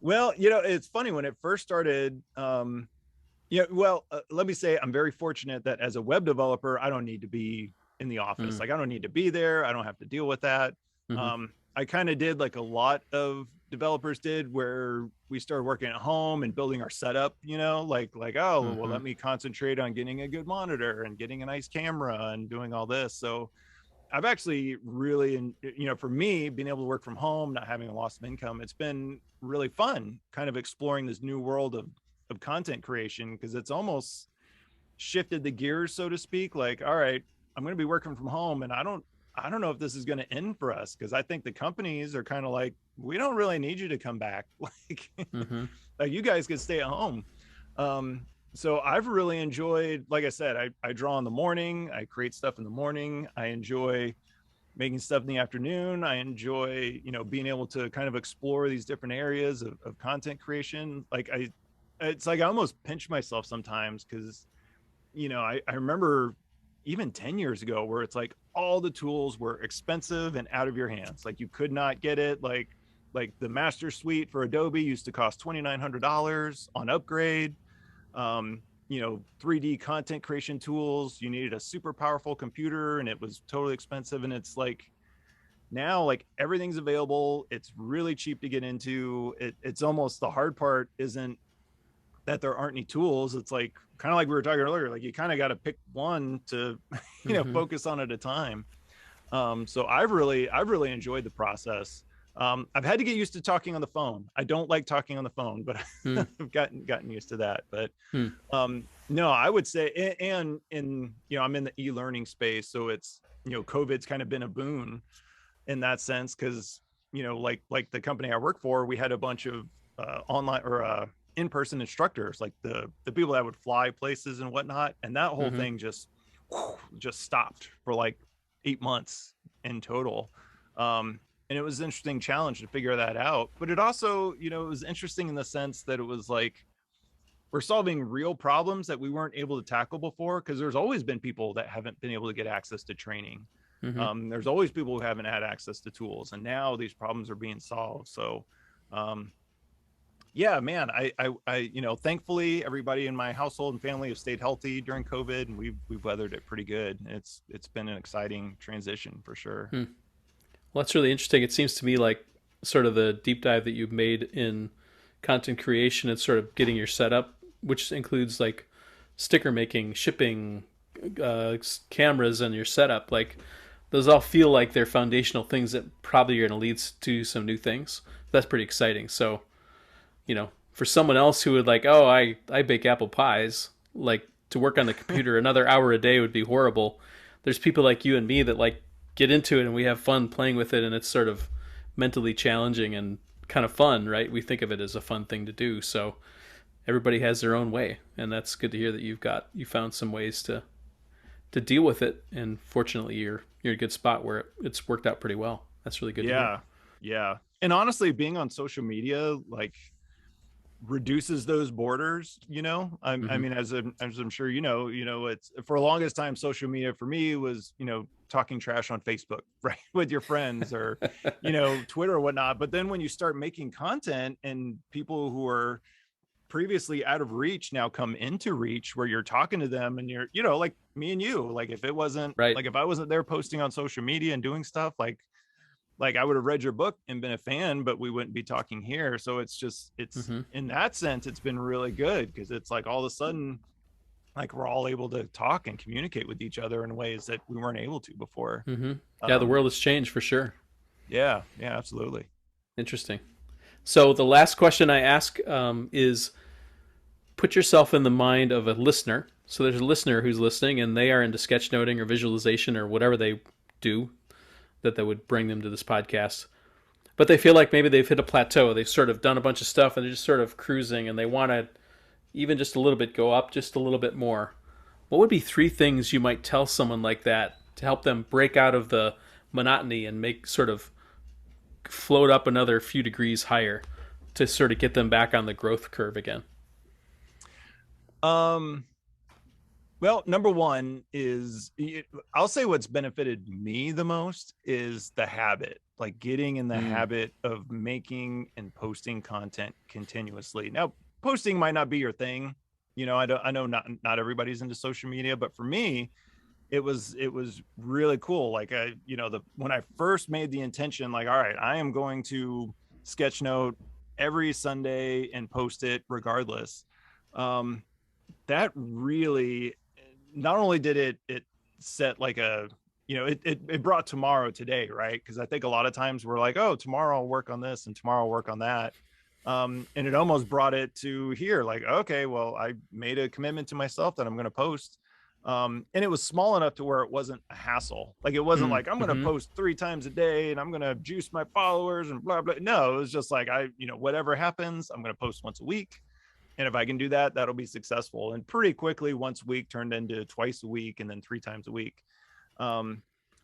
Well, it's funny when it first started. Let me say I'm very fortunate that as a web developer, I don't need to be in the office. Like, I don't need to be there. I don't have to deal with that. I kind of did like a lot of developers did, where we started working at home and building our setup, well, let me concentrate on getting a good monitor and getting a nice camera and doing all this. So I've actually really, for me, being able to work from home, not having a loss of income, it's been really fun kind of exploring this new world of content creation, because it's almost shifted the gears, so to speak. Like, all right, I'm going to be working from home, and I don't know if this is going to end for us, because I think the companies are kind of like, we don't really need you to come back. Like, Mm-hmm. like you guys can stay at home. So I've really enjoyed, like I said, I draw in the morning, I create stuff in the morning. I enjoy making stuff in the afternoon. I enjoy, being able to kind of explore these different areas of content creation. Like it's like I almost pinch myself sometimes, because, I remember even 10 years ago where it's like all the tools were expensive and out of your hands. Like you could not get it. Like the master suite for Adobe used to cost $2,900 on upgrade. 3D content creation tools, you needed a super powerful computer, and it was totally expensive. And it's like, now, like, everything's available. It's really cheap to get into it. It's almost, the hard part isn't that there aren't any tools. It's like, kind of like we were talking earlier, like you kind of got to pick one to, focus on at a time. So I've really enjoyed the process. I've had to get used to talking on the phone. I don't like talking on the phone, but I've gotten used to that. But no, I would say, and I'm in the e-learning space, so it's, COVID's kind of been a boon in that sense, because like the company I work for, we had a bunch of online or in-person instructors, like the people that would fly places and whatnot, and that whole thing just stopped for like 8 months in total. And it was an interesting challenge to figure that out. But it also, it was interesting in the sense that it was like, we're solving real problems that we weren't able to tackle before, because there's always been people that haven't been able to get access to training. There's always people who haven't had access to tools, and now these problems are being solved. So, yeah, man, I thankfully everybody in my household and family have stayed healthy during COVID, and we've weathered it pretty good. It's been an exciting transition for sure. Well, that's really interesting. It seems to me like sort of the deep dive that you've made in content creation and sort of getting your setup, which includes like sticker making, shipping, cameras, and your setup. Like those all feel like they're foundational things that probably are going to lead to some new things. That's pretty exciting. So, for someone else who would like, oh, I bake apple pies, like to work on the computer another hour a day would be horrible. There's people like you and me that like get into it and we have fun playing with it, and it's sort of mentally challenging and kind of fun, right? We think of it as a fun thing to do. So everybody has their own way, and that's good to hear that you found some ways to deal with it. And fortunately, you're in a good spot where it's worked out pretty well. That's really good. Yeah. And honestly, being on social media, like, reduces those borders. I mean, as I'm sure it's, for the longest time, social media for me was talking trash on Facebook, right, with your friends, or Twitter or whatnot. But then when you start making content, and people who are previously out of reach now come into reach, where you're talking to them, and you're like me and you, like if it wasn't right, like if I wasn't there posting on social media and doing stuff, like I would have read your book and been a fan, but we wouldn't be talking here. So it's in that sense, it's been really good, because it's like all of a sudden, like we're all able to talk and communicate with each other in ways that we weren't able to before. Yeah, the world has changed for sure. Yeah, absolutely. Interesting. So the last question I ask is, put yourself in the mind of a listener. So there's a listener who's listening, and they are into sketchnoting or visualization or whatever they do that would bring them to this podcast. But they feel like maybe they've hit a plateau. They've sort of done a bunch of stuff, and they're just sort of cruising, and they want to even just a little bit go up just a little bit more. What would be 3 things you might tell someone like that to help them break out of the monotony and make sort of float up another few degrees higher, to sort of get them back on the growth curve again? Well, number one is, I'll say what's benefited me the most is the habit, like getting in the habit of making and posting content continuously. Now, posting might not be your thing. I know not everybody's into social media, but for me, it was really cool. Like when I first made the intention, like, all right, I am going to sketchnote every Sunday and post it regardless. That really, not only did it set like a, it brought tomorrow today, right? Because I think a lot of times we're like, oh, tomorrow I'll work on this and tomorrow I'll work on that. And it almost brought it to here, like, okay, well, I made a commitment to myself that I'm going to post And it was small enough to where it wasn't a hassle. Like it wasn't like I'm going to post 3 times a day and I'm going to juice my followers and blah, blah. No, it was just like, whatever happens, I'm going to post once a week. And if I can do that, that'll be successful. And pretty quickly, once a week turned into twice a week and then 3 times a week. And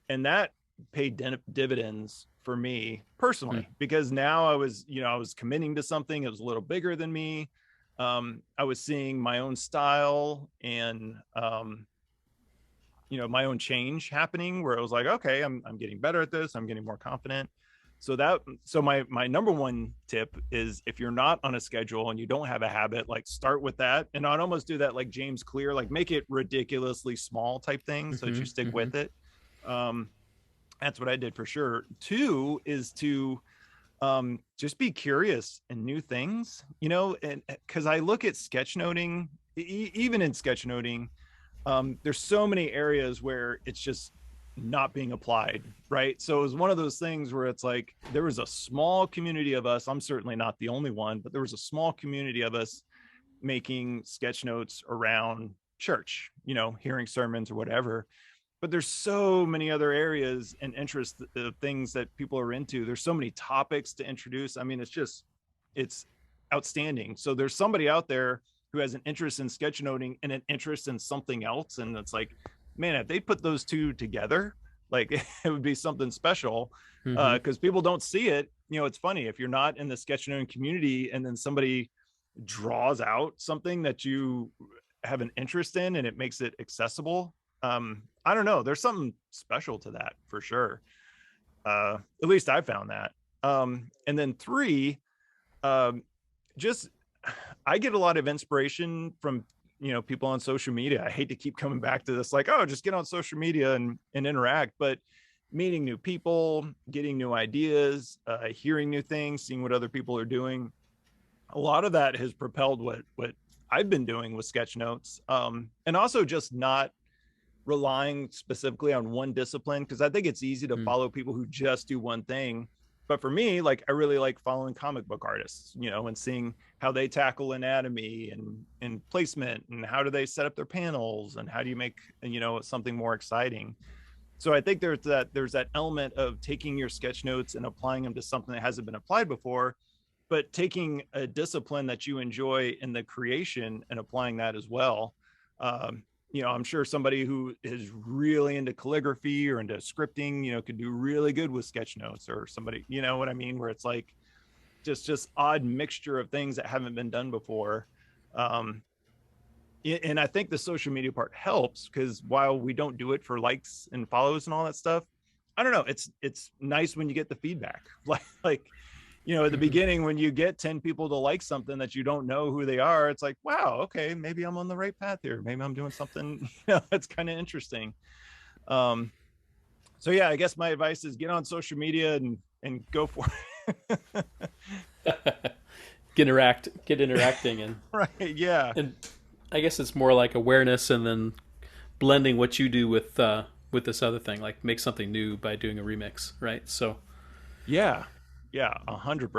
that paid dividends for me personally, because now I was committing to something. It was a little bigger than me. I was seeing my own style and, my own change happening, where it was like, okay, I'm getting better at this. I'm getting more confident. So my number one tip is, if you're not on a schedule and you don't have a habit, like start with that. And I'd almost do that like James Clear, like make it ridiculously small type thing so that you stick with it. That's what I did for sure. 2 is to just be curious in new things, and because I look at sketchnoting, even in sketchnoting, there's so many areas where it's just not being applied, right? So it was one of those things where it's like, there was a small community of us. I'm certainly not the only one, but there was a small community of us making sketch notes around church, hearing sermons or whatever. But there's so many other areas and interests of things that people are into. There's so many topics to introduce. I mean, it's outstanding. So there's somebody out there who has an interest in sketchnoting and an interest in something else. And it's like, man, if they put those 2 together, like it would be something special, because people don't see it. It's funny, if you're not in the sketchnoting community and then somebody draws out something that you have an interest in and it makes it accessible. I don't know. There's something special to that for sure. At least I found that. And then 3, just, I get a lot of inspiration from, people on social media. I hate to keep coming back to this, like, oh, just get on social media and interact, but meeting new people, getting new ideas, hearing new things, seeing what other people are doing. A lot of that has propelled what I've been doing with sketch notes. And also just not relying specifically on one discipline, because I think it's easy to follow people who just do one thing. But for me, like, I really like following comic book artists, and seeing how they tackle anatomy and placement, and how do they set up their panels, and how do you make, something more exciting. So I think there's that element of taking your sketch notes and applying them to something that hasn't been applied before, but taking a discipline that you enjoy in the creation and applying that as well. I'm sure somebody who is really into calligraphy or into scripting, could do really good with sketch notes, or somebody, what I mean, where it's like just odd mixture of things that haven't been done before. And I think the social media part helps, because while we don't do it for likes and follows and all that stuff, I don't know, it's nice when you get the feedback. Like at the beginning, when you get 10 people to like something that you don't know who they are, it's like, wow, okay, maybe I'm on the right path here. Maybe I'm doing something, that's kind of interesting. So yeah, I guess my advice is get on social media and go for it. Get interacting and right. Yeah. And I guess it's more like awareness, and then blending what you do with this other thing, like make something new by doing a remix. Right. So yeah. 100%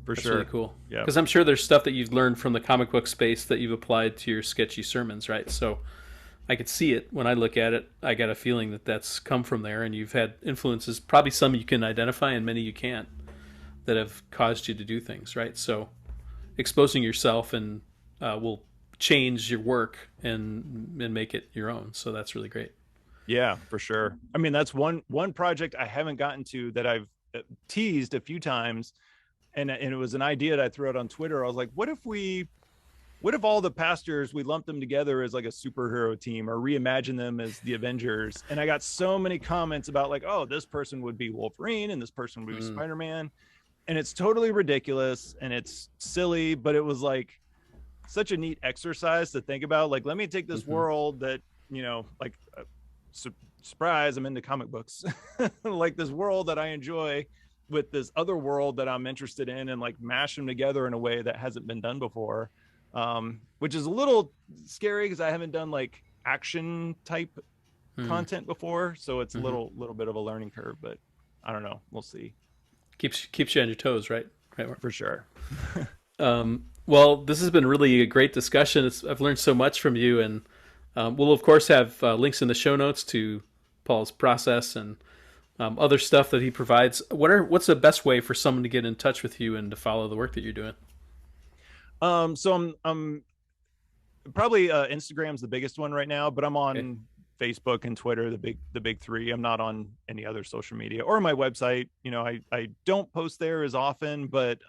for that's sure. Really cool. Yeah. Because I'm sure there's stuff that you've learned from the comic book space that you've applied to your sketchy sermons, right? So I could see it when I look at it. I got a feeling that that's come from there, and you've had influences, probably some you can identify and many you can't, that have caused you to do things, right? So exposing yourself and will change your work and make it your own. So that's really great. Yeah, for sure. I mean, that's one project I haven't gotten to that I've teased a few times, and it was an idea that I threw out on Twitter. I was like, what if all the pastors, we lumped them together as like a superhero team, or reimagine them as the Avengers? And I got so many comments about like, oh, this person would be Wolverine and this person would be Spider-Man, and it's totally ridiculous and it's silly, but it was like such a neat exercise to think about. Like, let me take this world that, like surprise, I'm into comic books, like this world that I enjoy with this other world that I'm interested in, and like mash them together in a way that hasn't been done before, which is a little scary because I haven't done like action type content before. So it's a little bit of a learning curve, but I don't know. We'll see. Keeps you on your toes, right? Right. For sure. Well, this has been really a great discussion. I've learned so much from you, and We'll, of course, have links in the show notes to Paul's process and other stuff that he provides. What's the best way for someone to get in touch with you and to follow the work that you're doing? So I'm probably Instagram's the biggest one right now, but I'm on Facebook and Twitter, the big three. I'm not on any other social media or my website. I don't post there as often, but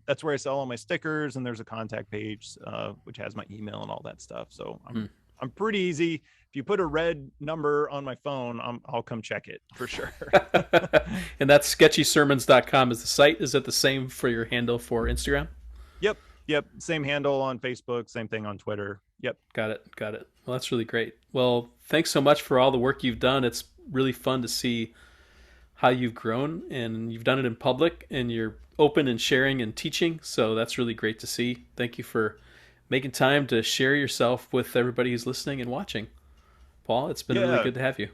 that's where I sell all my stickers, and there's a contact page which has my email and all that stuff. So I'm pretty easy. If you put a red number on my phone, I'll come check it for sure. And that's sketchysermons.com is the site. Is it the same for your handle for Instagram? Yep. Same handle on Facebook, same thing on Twitter. Yep. Got it. Well, that's really great. Well, thanks so much for all the work you've done. It's really fun to see how you've grown, and you've done it in public, and you're open and sharing and teaching. So that's really great to see. Thank you for making time to share yourself with everybody who's listening and watching. Paul, it's been really good to have you.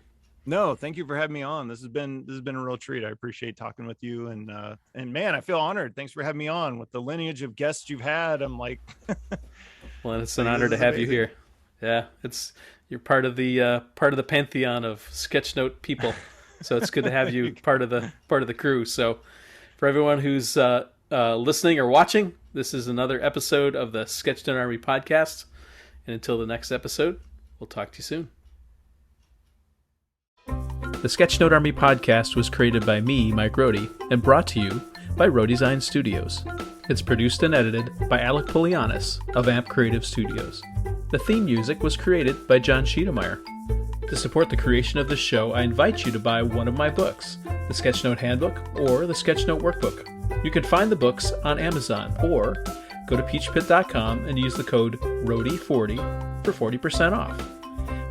No, thank you for having me on. This has been a real treat. I appreciate talking with you, and man, I feel honored. Thanks for having me on. With the lineage of guests you've had, I'm like, well, it's an honor to have you here. Yeah, you're part of the pantheon of Sketchnote people, so it's good to have you part of the crew. So, for everyone who's listening or watching, this is another episode of the Sketchnote Army Podcast, and until the next episode, we'll talk to you soon. The Sketchnote Army Podcast was created by me, Mike Rohde, and brought to you by Rohdesign Studios. It's produced and edited by Alec Polianis of Amp Creative Studios. The theme music was created by John Schiedermeyer. To support the creation of this show, I invite you to buy one of my books, the Sketchnote Handbook or the Sketchnote Workbook. You can find the books on Amazon, or go to peachpit.com and use the code ROHDE40 for 40% off.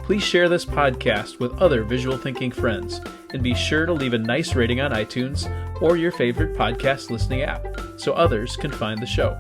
Please share this podcast with other visual thinking friends, and be sure to leave a nice rating on iTunes or your favorite podcast listening app so others can find the show.